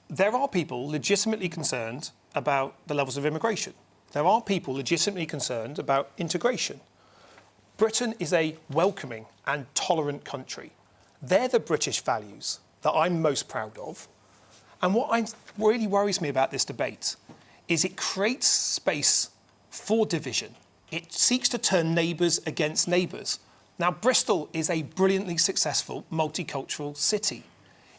Speaker 3: there are people legitimately concerned about the levels of immigration. There are people legitimately concerned about integration. Britain is a welcoming and tolerant country. They're the British values that I'm most proud of. And what really worries me about this debate is it creates space for division. It seeks to turn neighbours against neighbours. Now, Bristol is a brilliantly successful multicultural city.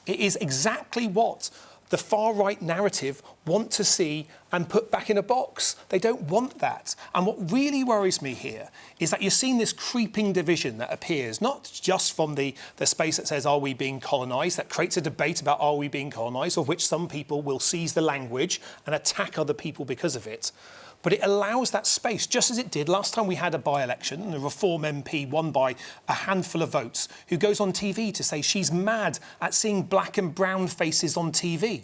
Speaker 3: It is exactly what the far-right narrative want to see and put back in a box. They don't want that. And what really worries me here is that you're seeing this creeping division that appears, not just from the space that says, are we being colonised? That creates a debate about, are we being colonised, of which some people will seize the language and attack other people because of it. But it allows that space, just as it did last time we had a by-election, and a Reform MP won by a handful of votes, who goes on TV to say she's mad at seeing black and brown faces on TV.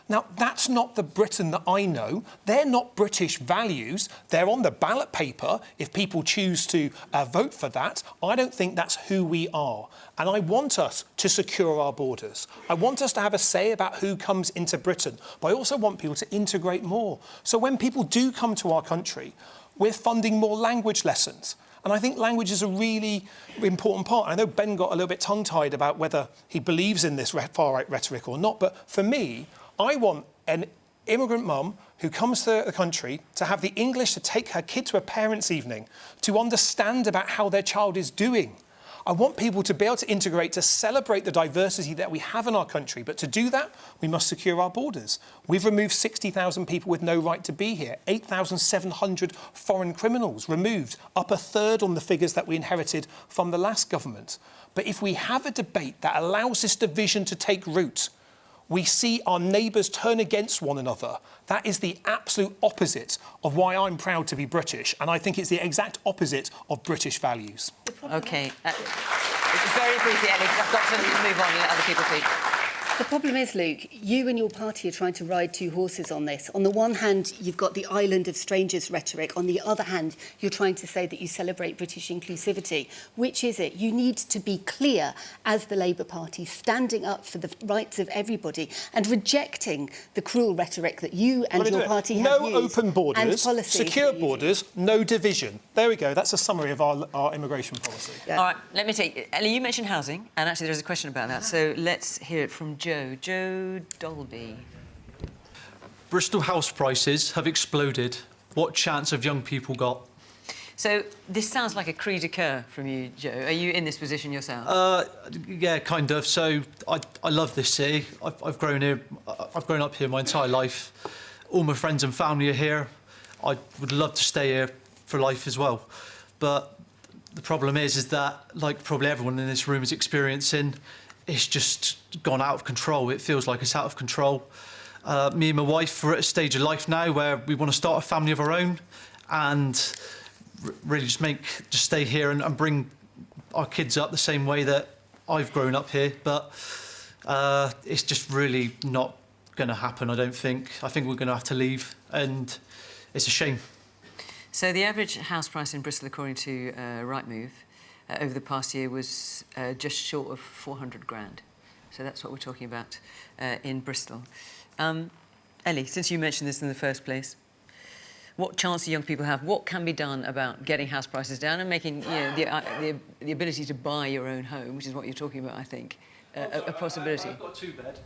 Speaker 3: Now, that's not the Britain that I know. They're not British values. They're on the ballot paper if people choose to vote for that. I don't think that's who we are. And I want us to secure our borders. I want us to have a say about who comes into Britain. But I also want people to integrate more. So when people do come to our country, we're funding more language lessons. And I think language is a really important part. I know Ben got a little bit tongue-tied about whether he believes in this far-right rhetoric or not. But for me, I want an immigrant mum who comes to the country to have the English to take her kid to a parents' evening, to understand about how their child is doing. I want people to be able to integrate, to celebrate the diversity that we have in our country. But to do that, we must secure our borders. We've removed 60,000 people with no right to be here, 8,700 foreign criminals removed, up a third on the figures that we inherited from the last government. But if we have a debate that allows this division to take root, we see our neighbours turn against one another. That is the absolute opposite of why I'm proud to be British, and I think it's the exact opposite of British values.
Speaker 1: OK. Very briefly, Ellie, because I've got to move on and let other people speak.
Speaker 8: The problem is, Luke, you and your party are trying to ride two horses on this. On the one hand, you've got the island of strangers rhetoric. On the other hand, you're trying to say that you celebrate British inclusivity. Which is it? You need to be clear as the Labour Party, standing up for the rights of everybody and rejecting the cruel rhetoric that you and your party have used.
Speaker 3: No open borders,
Speaker 8: and policies
Speaker 3: secure borders, no division. There we go. That's a summary of our immigration policy.
Speaker 1: All right, let me take... Ellie, you mentioned housing, and actually there's a question about that, so let's hear it from Joe Dolby.
Speaker 20: Bristol house prices have exploded. What chance have young people got?
Speaker 1: So this sounds like a cri de coeur from you, Joe. Are you in this position yourself?
Speaker 20: Yeah, kind of. So I love this city. I've grown here. I've grown up here my entire life. All my friends and family are here. I would love to stay here for life as well. But the problem is that, like probably everyone in this room is experiencing, it's just gone out of control. It feels like it's out of control. Me and my wife are at a stage of life now where we want to start a family of our own and really just stay here and bring our kids up the same way that I've grown up here. But it's just really not going to happen, I don't think. I think we're going to have to leave, and it's a shame.
Speaker 1: So the average house price in Bristol, according to Rightmove, over the past year was just short of 400 grand. So that's what we're talking about in Bristol. Ellie, since you mentioned this in the first place, what chance do young people have? What can be done about getting house prices down and making the ability to buy your own home, which is what you're talking about, I think, a possibility?
Speaker 20: I've got a two-bed.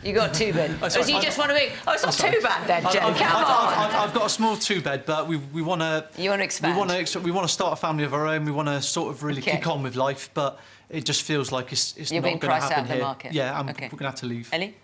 Speaker 1: You got a two-bed. So you just want to make... Oh, it's not too bad then, Joe. Come on.
Speaker 20: I've got a small two-bed, but we want to...
Speaker 1: You want to expand?
Speaker 20: We want to start a family of our own. We want to sort of really kick on with life, but it just feels like it's not going to happen here.
Speaker 1: You're being priced out of the market.
Speaker 20: Yeah, we're going to have to leave.
Speaker 1: Ellie?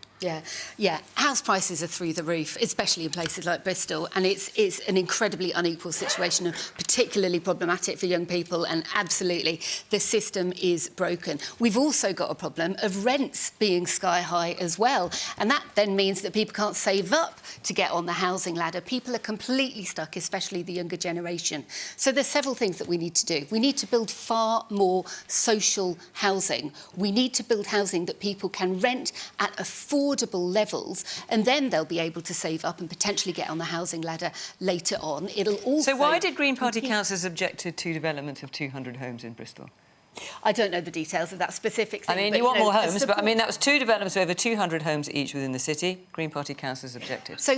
Speaker 8: Yeah. House prices are through the roof, especially in places like Bristol, and it's an incredibly unequal situation and particularly problematic for young people, and absolutely the system is broken. We've also got a problem of rents being sky high as well, and that then means that people can't save up to get on the housing ladder. People are completely stuck, especially the younger generation. So there's several things that we need to do. We need to build far more social housing. We need to build housing that people can rent at affordable levels, and then they'll be able to save up and potentially get on the housing ladder later on. It'll also...
Speaker 1: So why did Green Party councillors object to development of 200 homes in Bristol?
Speaker 8: I don't know the details of that specific thing.
Speaker 1: I mean, you want more homes, but I mean, that was two developments of over 200 homes each within the city. Green Party councillors objected.
Speaker 8: So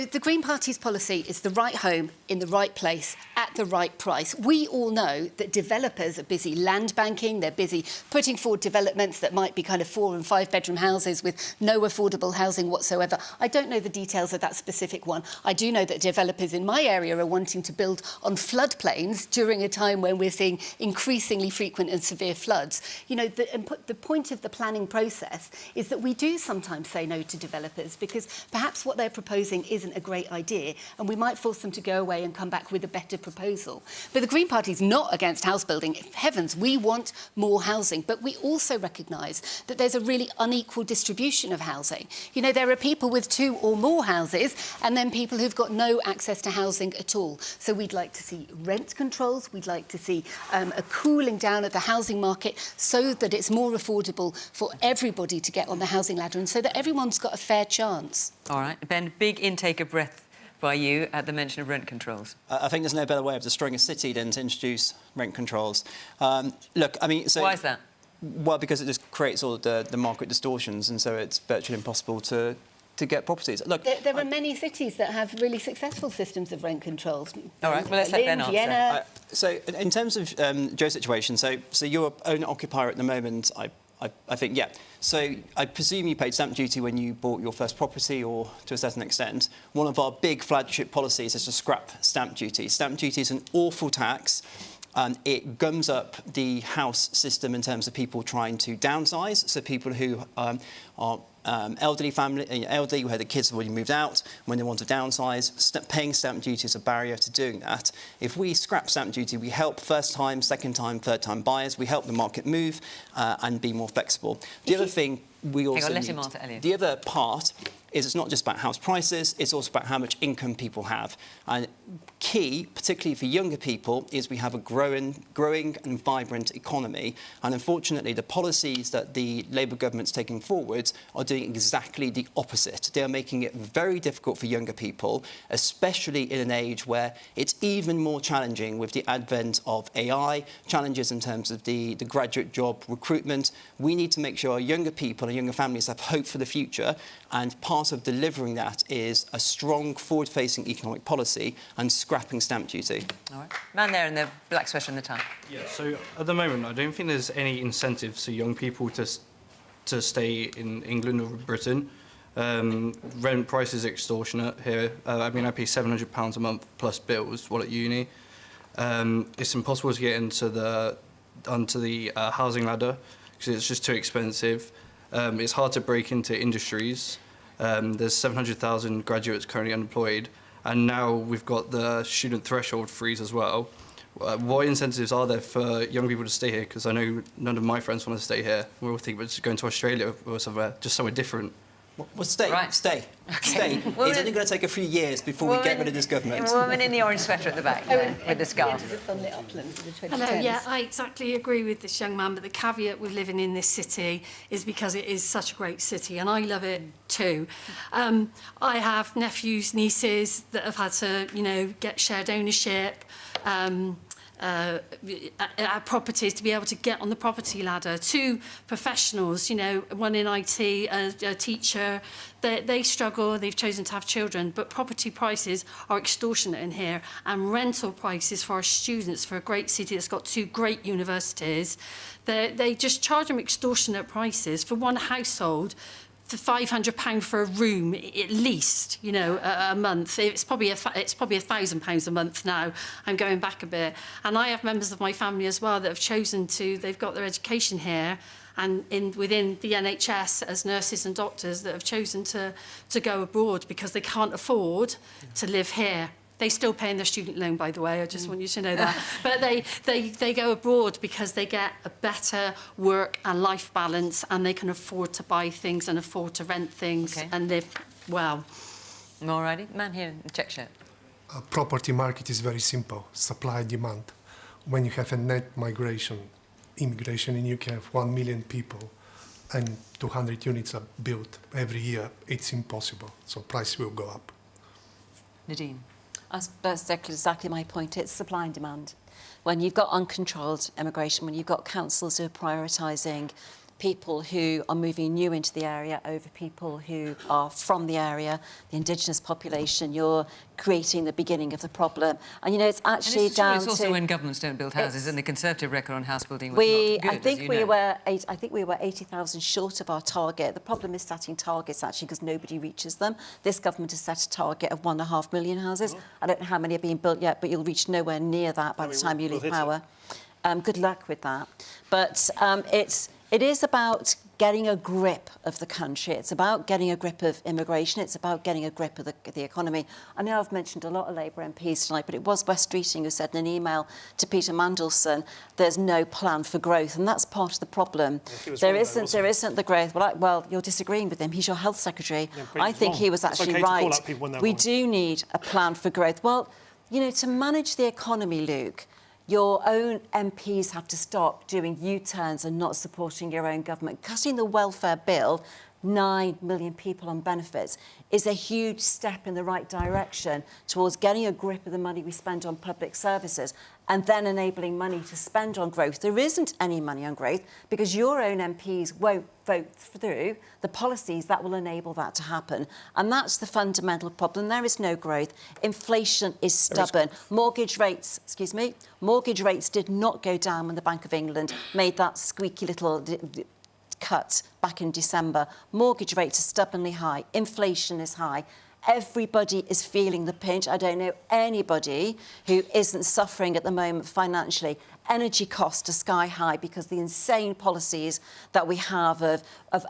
Speaker 8: the Green Party's policy is the right home in the right place at the right price. We all know that developers are busy land banking, they're busy putting forward developments that might be kind of 4- and 5-bedroom houses with no affordable housing whatsoever. I don't know the details of that specific one. I do know that developers in my area are wanting to build on floodplains during a time when we're seeing increasingly frequent and severe floods. You know, the point of the planning process is that we do sometimes say no to developers because perhaps what they're proposing isn't a great idea, and we might force them to go away and come back with a better proposal. But the Green Party's not against house building. Heavens, we want more housing, but we also recognise that there's a really unequal distribution of housing. You know, there are people with 2 or more houses and then people who've got no access to housing at all. So we'd like to see rent controls, we'd like to see a cooling down of the housing market so that it's more affordable for everybody to get on the housing ladder and so that everyone's got a fair chance.
Speaker 1: All right. Ben, big intake of breath by you at the mention of rent controls.
Speaker 4: I think there's no better way of destroying a city than to introduce rent controls. Look, I mean... So,
Speaker 1: why is that?
Speaker 4: Well, because it just creates all the market distortions, and so it's virtually impossible to get properties. Look,
Speaker 8: there are many cities that have really successful systems of rent controls.
Speaker 1: All right, well, let's let Ben answer.
Speaker 8: Vienna.
Speaker 4: So, in terms of Joe's situation, so you're an owner-occupier at the moment, I think, yeah. So I presume you paid stamp duty when you bought your first property, or to a certain extent. One of our big flagship policies is to scrap stamp duty. Stamp duty is an awful tax. It gums up the house system in terms of people trying to downsize. So people who are elderly who had the kids have already moved out, when they want to downsize, paying stamp duty is a barrier to doing that. If we scrap stamp duty, we help first-time, second-time, third-time buyers. We help the market move and be more flexible. The other thing we also
Speaker 1: let him answer, Elliot.
Speaker 4: The other part is it's not just about house prices, it's also about how much income people have. And key, particularly for younger people, is we have a growing and vibrant economy. And unfortunately, the policies that the Labour government's taking forward are doing exactly the opposite. They are making it very difficult for younger people, especially in an age where it's even more challenging with the advent of AI, challenges in terms of the graduate job recruitment. We need to make sure our younger people and younger families have hope for the future, and part of delivering that is a strong forward-facing economic policy and scrapping stamp duty.
Speaker 1: All right. Man there in the black sweater and the tie.
Speaker 14: Yeah, so at the moment, I don't think there's any incentives for young people to stay in England or Britain. Rent prices extortionate here. I mean, I pay £700 a month plus bills while at uni. It's impossible to get onto the housing ladder because it's just too expensive. It's hard to break into industries. There's 700,000 graduates currently unemployed, and now we've got the student threshold freeze as well. What incentives are there for young people to stay here? Because I know none of my friends want to stay here. We all think we're just going to Australia or somewhere, just somewhere different.
Speaker 4: Well, stay. Stay. It's only going to take a few years before we get rid of this government.
Speaker 1: A woman in the orange sweater at the back there, with the scarf.
Speaker 21: Hello, yeah, I exactly agree with this young man, but the caveat with living in this city is because it is such a great city, and I love it too. I have nephews, nieces that have had to, get shared ownership, properties to be able to get on the property ladder. Two professionals, one in IT, a teacher, they struggle, they've chosen to have children, but property prices are extortionate in here, and rental prices for our students, for a great city that's got two great universities, they just charge them extortionate prices for one household. For £500 for a room, at least, a month. It's probably £1,000 a month now. I'm going back a bit, and I have members of my family as well that have chosen to. They've got their education here, and within the NHS as nurses and doctors that have chosen to go abroad because they can't afford to live here. They still paying their student loan, by the way. I just want you to know that. But they go abroad because they get a better work and life balance, and they can afford to buy things and afford to rent things and live well.
Speaker 1: Alrighty, man here in the check shirt.
Speaker 22: Property market is very simple: supply, demand. When you have a net immigration in UK of 1 million people, and 200 units are built every year, it's impossible. So price will go up.
Speaker 1: Nadine.
Speaker 9: That's exactly my point. It's supply and demand. When you've got uncontrolled immigration, when you've got councils who are prioritising people who are moving new into the area over people who are from the area, the indigenous population, you're creating the beginning of the problem. And, it's actually down to...
Speaker 1: It's also when governments don't build houses, and the Conservative record on house building was not good,
Speaker 9: I think we were 80,000 short of our target. The problem is setting targets, actually, because nobody reaches them. This government has set a target of 1.5 million houses. I don't know how many are being built yet, but you'll reach nowhere near that by the time you leave power. Good luck with that. But it is about getting a grip of the country. It's about getting a grip of immigration. It's about getting a grip of the economy. I know I've mentioned a lot of Labour MPs tonight, but it was West Streeting who said in an email to Peter Mandelson, there's no plan for growth, and that's part of the problem. There isn't the growth. Well, you're disagreeing with him. He's your health secretary. I think he was actually right. We do need a plan for growth. Well, to manage the economy, Luke, your own MPs have to stop doing U-turns and not supporting your own government. Cutting the welfare bill, 9 million people on benefits, is a huge step in the right direction towards getting a grip of the money we spend on public services and then enabling money to spend on growth. There isn't any money on growth because your own MPs won't vote through the policies that will enable that to happen. And that's the fundamental problem. There is no growth. Inflation is stubborn. Mortgage rates did not go down when the Bank of England made that squeaky little cut back in December. Mortgage rates are stubbornly high. Inflation is high. Everybody is feeling the pinch. I don't know anybody who isn't suffering at the moment financially. Energy costs are sky high because the insane policies that we have of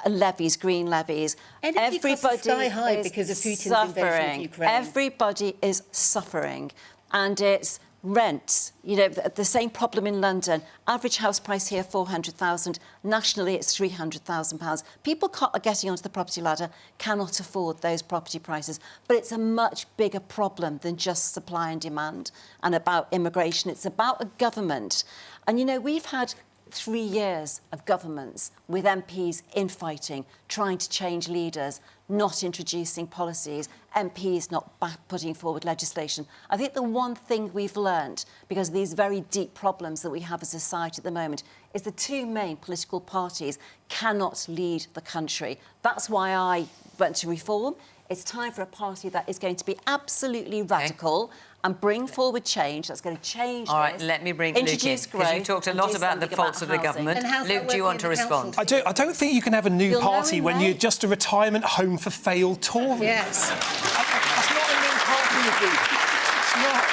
Speaker 9: levies, green levies.
Speaker 8: Energy costs are sky high because of Putin's invasion of Ukraine.
Speaker 9: Everybody is suffering, and it's rent, the same problem in London. Average house price here, 400,000. Nationally, it's £300,000. People are getting onto the property ladder, cannot afford those property prices. But it's a much bigger problem than just supply and demand and about immigration. It's about a government. And, we've had 3 years of governments with MPs infighting, trying to change leaders, not introducing policies, MPs not putting forward legislation. I think the one thing we've learned, because of these very deep problems that we have as a society at the moment, is the two main political parties cannot lead the country. That's why I went to Reform. It's time for a party that is going to be absolutely radical and bring forward change that's going to change
Speaker 1: All right,
Speaker 9: this,
Speaker 1: let me bring Luke in,
Speaker 9: introduce
Speaker 1: because you
Speaker 9: growth,
Speaker 1: talked a
Speaker 9: and
Speaker 1: lot
Speaker 9: do
Speaker 1: about the
Speaker 9: something
Speaker 1: faults of the
Speaker 9: housing.
Speaker 1: government. Luke, do you want to respond?
Speaker 3: I don't think you can have a new
Speaker 9: You'll know
Speaker 3: party
Speaker 9: in
Speaker 3: when
Speaker 9: May.
Speaker 3: you're just a retirement home for failed Tories.
Speaker 8: Yes.
Speaker 3: That's not a new party, Nadine. It's not.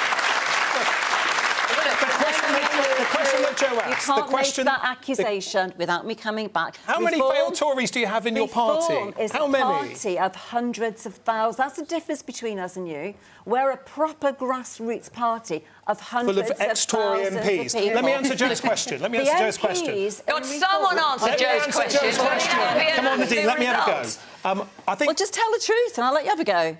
Speaker 3: The question that Joe asked...
Speaker 9: You can't make that accusation without me coming back.
Speaker 3: How many failed Tories do you have in your party?
Speaker 9: Reform is
Speaker 3: How
Speaker 9: a
Speaker 3: many?
Speaker 9: party of hundreds of thousands. That's the difference between us and you. We're a proper grassroots party of hundreds
Speaker 3: Full of ex-Tory
Speaker 9: thousands
Speaker 3: MPs.
Speaker 9: of people.
Speaker 3: Let me answer Joe's question. Let me answer Joe's question.
Speaker 1: Got someone answer Joe's question.
Speaker 3: Come on, Nadine, let me have a go. I think...
Speaker 9: Well, just tell the truth and I'll let you have a go.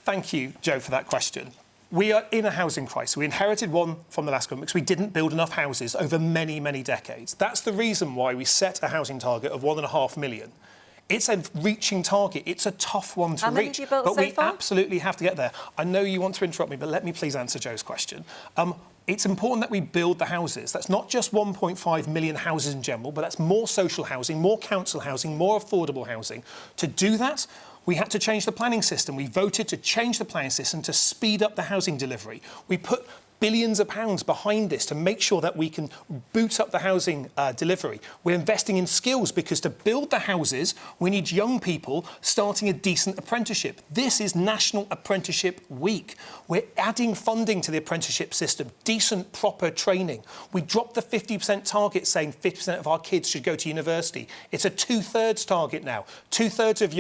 Speaker 3: Thank you, Joe, for that question. We are in a housing crisis. We inherited one from the last government because we didn't build enough houses over many, many decades. That's the reason why we set a housing target of 1.5 million. It's a reaching target. It's a tough one to
Speaker 9: How many
Speaker 3: reach.
Speaker 9: have you built
Speaker 3: but
Speaker 9: so
Speaker 3: we
Speaker 9: far?
Speaker 3: absolutely have to get there. I know you want to interrupt me, but let me please answer Joe's question. It's important that we build the houses. That's not just 1.5 million houses in general, but that's more social housing, more council housing, more affordable housing. To do that, we had to change the planning system. We voted to change the planning system to speed up the housing delivery. We put billions of pounds behind this to make sure that we can boot up the housing delivery. We're investing in skills because to build the houses, we need young people starting a decent apprenticeship. This is National Apprenticeship Week. We're adding funding to the apprenticeship system, decent, proper training. We dropped the 50% target saying 50% of our kids should go to university. It's a 2/3 target now. 2/3 of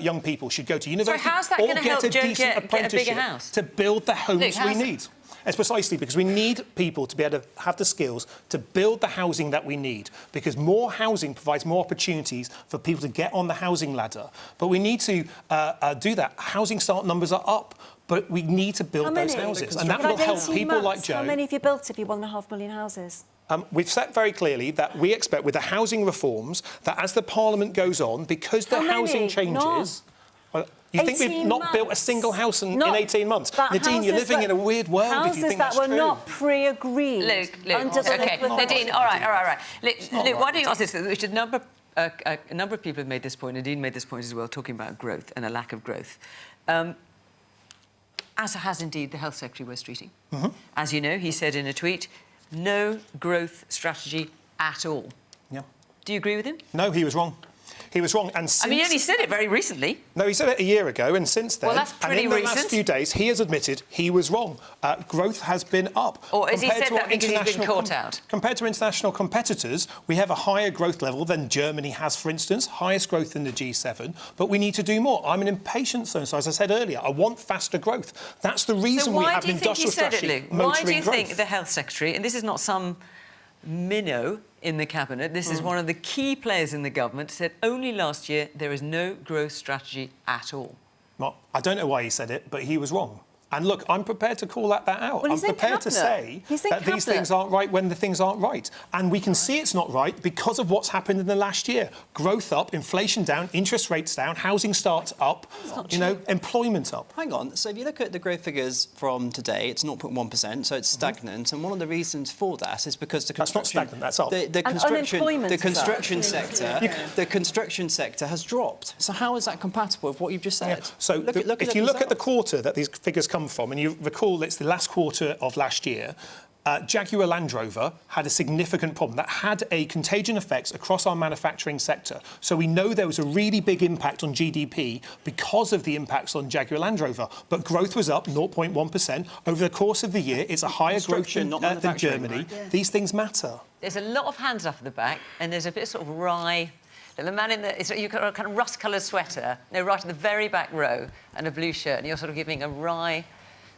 Speaker 3: young people should go to university.
Speaker 1: So how's that going to help Joe get a bigger house?
Speaker 3: To build the homes
Speaker 1: Luke,
Speaker 3: we need. It's precisely because we need people to be able to have the skills to build the housing that we need, because more housing provides more opportunities for people to get on the housing ladder. But we need to do that. Housing start numbers are up, but we need to build those houses. And that will help people like Joe.
Speaker 9: How many have you built if you 1.5 million houses?
Speaker 3: We've said very clearly that we expect with the housing reforms that as the Parliament goes on, because the housing changes... You think we've not built a single house in 18 months? Nadine, you're living in a weird world if you think that's true.
Speaker 9: Houses that were not pre-agreed.
Speaker 1: Luke,
Speaker 9: OK,
Speaker 1: Nadine, all right. Luke, why don't you ask this? Which a number of people have made this point. Nadine made this point as well, talking about growth and a lack of growth. As has indeed the Health Secretary Wes Streeting. As you know, he said in a tweet, no growth strategy at all.
Speaker 3: Yeah.
Speaker 1: Do you agree with him?
Speaker 3: No, he was wrong. He was wrong. And since...
Speaker 1: I mean, he only said it very recently.
Speaker 3: No, he said it a year ago, and since then...
Speaker 1: Well, that's pretty
Speaker 3: and in the
Speaker 1: recent.
Speaker 3: last few days, he has admitted he was wrong. Growth has been up.
Speaker 1: Or has he said that because he's been caught out?
Speaker 3: Compared to international competitors, we have a higher growth level than Germany has, for instance, highest growth in the G7, but we need to do more. I'm an impatient zone, so as I said earlier, I want faster growth. That's the reason we have an industrial strategy.
Speaker 1: Why do you think the Health Secretary, and this is not some minnow in the Cabinet, this is one of the key players in the government, said only last year there is no growth strategy at all?
Speaker 3: Well, I don't know why he said it, but he was wrong. And look, I'm prepared to call that out.
Speaker 9: Well,
Speaker 3: I'm prepared to say that these things aren't right when the things aren't right. And we can see it's not right because of what's happened in the last year. Growth up, inflation down, interest rates down, housing starts up, employment up.
Speaker 4: Hang on. So if you look at the growth figures from today, it's 0.1%, so it's stagnant. And one of the reasons for that is because the construction...
Speaker 3: That's not stagnant, that's up.
Speaker 4: The construction sector has dropped. So how is that compatible with what you've just said?
Speaker 3: Yeah. So if you look at the quarter that these figures come from, and you recall it's the last quarter of last year, Jaguar Land Rover had a significant problem that had a contagion effects across our manufacturing sector. So we know there was a really big impact on GDP because of the impacts on Jaguar Land Rover. But growth was up 0.1%. Over the course of the year, it's a higher growth than Germany. Right? Yeah. These things matter.
Speaker 1: There's a lot of hands up at the back, and there's a bit of sort of wry... The man in you've got a kind of rust-coloured sweater, right at the very back row, and a blue shirt, and you're sort of giving a wry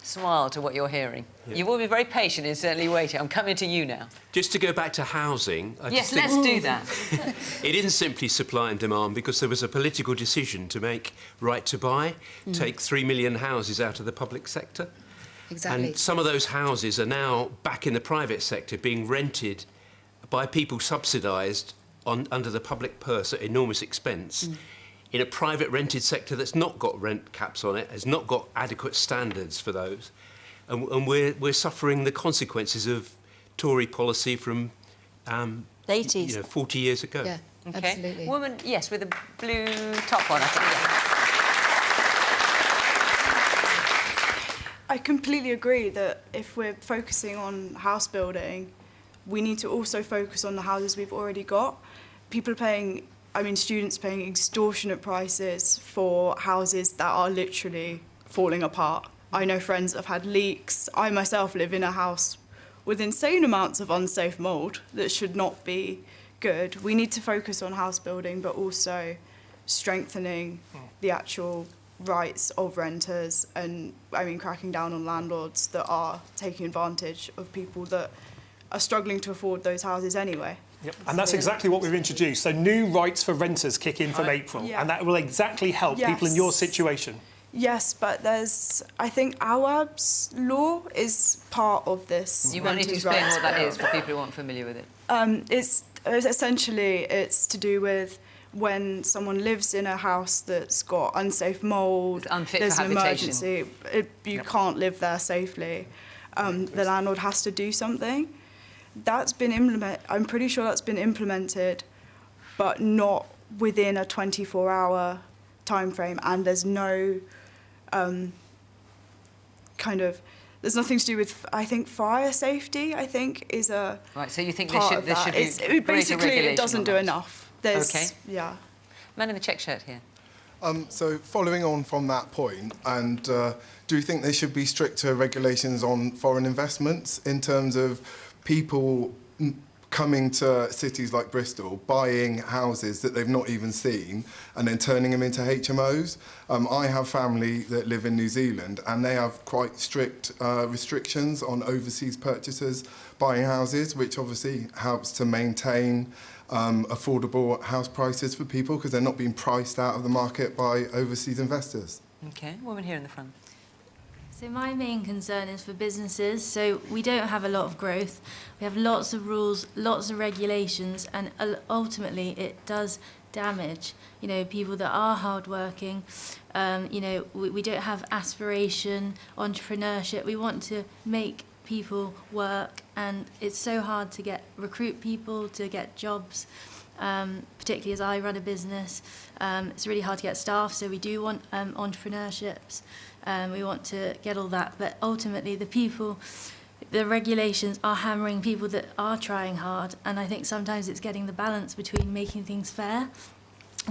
Speaker 1: smile to what you're hearing. Yeah. You've all been very patient in certainly waiting. I'm coming to you now.
Speaker 2: Just to go back to housing...
Speaker 1: Yes, let's do that.
Speaker 2: It isn't simply supply and demand, because there was a political decision to make right to buy, take 3 million houses out of the public sector.
Speaker 8: Exactly.
Speaker 2: And some of those houses are now back in the private sector being rented by people subsidised under the public purse at enormous expense in a private rented sector that's not got rent caps on it, has not got adequate standards for those. And we're suffering the consequences of Tory policy from
Speaker 9: the 80s.
Speaker 2: 40 years ago.
Speaker 8: Yeah,
Speaker 1: Okay.
Speaker 8: absolutely.
Speaker 1: Woman, yes, with a blue top on, I think. Yeah.
Speaker 6: I completely agree that if we're focusing on house building, we need to also focus on the houses we've already got. Students paying extortionate prices for houses that are literally falling apart. I know friends have had leaks. I myself live in a house with insane amounts of unsafe mould that should not be good. We need to focus on house building, but also strengthening the actual rights of renters and, cracking down on landlords that are taking advantage of people that are struggling to afford those houses anyway.
Speaker 3: Yep. And that's exactly what we've introduced. So new rights for renters kick in from April, and that will exactly help people in your situation.
Speaker 6: Yes, but I think our law is part of this.
Speaker 1: You might need to explain what that is for people who aren't familiar with it.
Speaker 6: It's to do with when someone lives in a house that's got unsafe mould, there's an emergency, you can't live there safely. The landlord has to do something. That's been implemented. I'm pretty sure that's been implemented, but not within a 24-hour time frame. And there's no there's nothing to do with, I think, fire safety. I think is a
Speaker 1: right. So you think
Speaker 6: part
Speaker 1: there should be
Speaker 6: basically it doesn't do enough.
Speaker 1: Okay.
Speaker 6: Yeah.
Speaker 1: Man in the check shirt here.
Speaker 7: So following on from that point, and do you think there should be stricter regulations on foreign investments in terms of people coming to cities like Bristol, buying houses that they've not even seen and then turning them into HMOs? I have family that live in New Zealand and they have quite strict restrictions on overseas purchasers buying houses, which obviously helps to maintain affordable house prices for people because they're not being priced out of the market by overseas investors.
Speaker 1: Okay, woman here in the front.
Speaker 23: So my main concern is for businesses. So we don't have a lot of growth. We have lots of rules, lots of regulations, and ultimately it does damage, people that are hardworking. We don't have aspiration, entrepreneurship. We want to make people work, and it's so hard to recruit people, to get jobs, particularly as I run a business. It's really hard to get staff, so we do want entrepreneurships. We want to get all that, but ultimately the regulations are hammering people that are trying hard, and I think sometimes it's getting the balance between making things fair,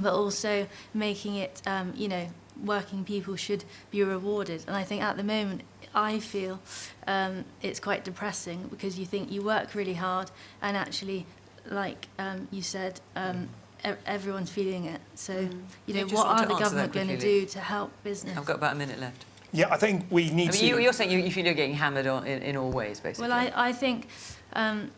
Speaker 23: but also making it, working people should be rewarded. And I think at the moment, I feel it's quite depressing because you think you work really hard and actually, like you said, everyone's feeling it. So, what are the government going to do to help business?
Speaker 1: I've got about a minute left.
Speaker 3: Yeah, I think we need to...
Speaker 1: You're saying you feel you're getting hammered in all ways, basically.
Speaker 23: Well, I think,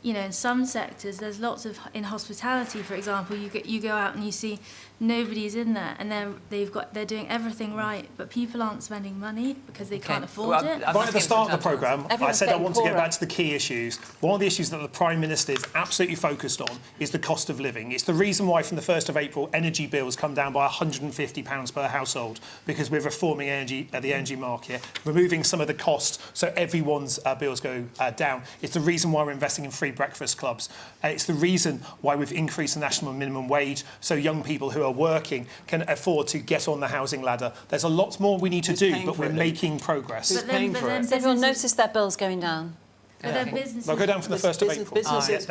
Speaker 23: in some sectors, there's lots of... In hospitality, for example, you go out and you see nobody's in there, and they're doing everything right, but people aren't spending money because they can't afford it.
Speaker 3: Right at the start of the programme, I said I want to get back to the key issues. One of the issues that the Prime Minister is absolutely focused on is the cost of living. It's the reason why from the 1st of April, energy bills come down by £150 per household, because we're reforming the energy market, removing some of the costs so everyone's bills go down. It's the reason why we're investing in free breakfast clubs. It's the reason why we've increased the national minimum wage so young people who are working can afford to get on the housing ladder. There's a lot more we need to do, but we're making progress.
Speaker 9: Has everyone noticed their bills going down?
Speaker 3: They'll go down from the 1st of April.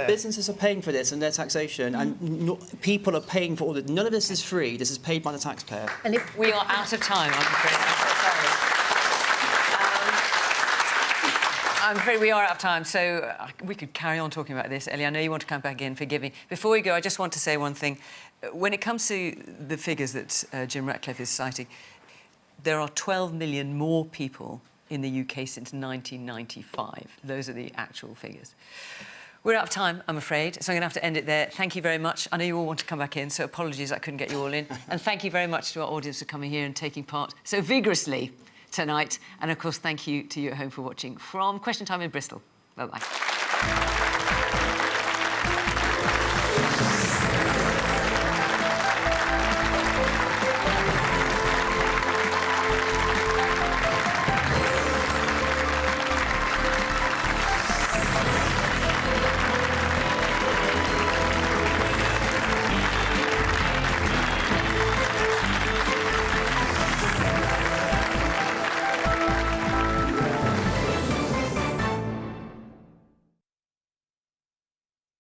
Speaker 4: Businesses are paying for this and their taxation, and people are paying for all this. None of this is free. This is paid by the taxpayer.
Speaker 1: And if we are out of time, I'm afraid. I'm afraid we are out of time, so we could carry on talking about this. Ellie, I know you want to come back in, forgive me. Before we go, I just want to say one thing. When it comes to the figures that Jim Ratcliffe is citing, there are 12 million more people in the UK since 1995. Those are the actual figures. We're out of time, I'm afraid, so I'm going to have to end it there. Thank you very much. I know you all want to come back in, so apologies I couldn't get you all in. And thank you very much to our audience for coming here and taking part so vigorously tonight. And, of course, thank you to you at home for watching from Question Time in Bristol. Bye-bye.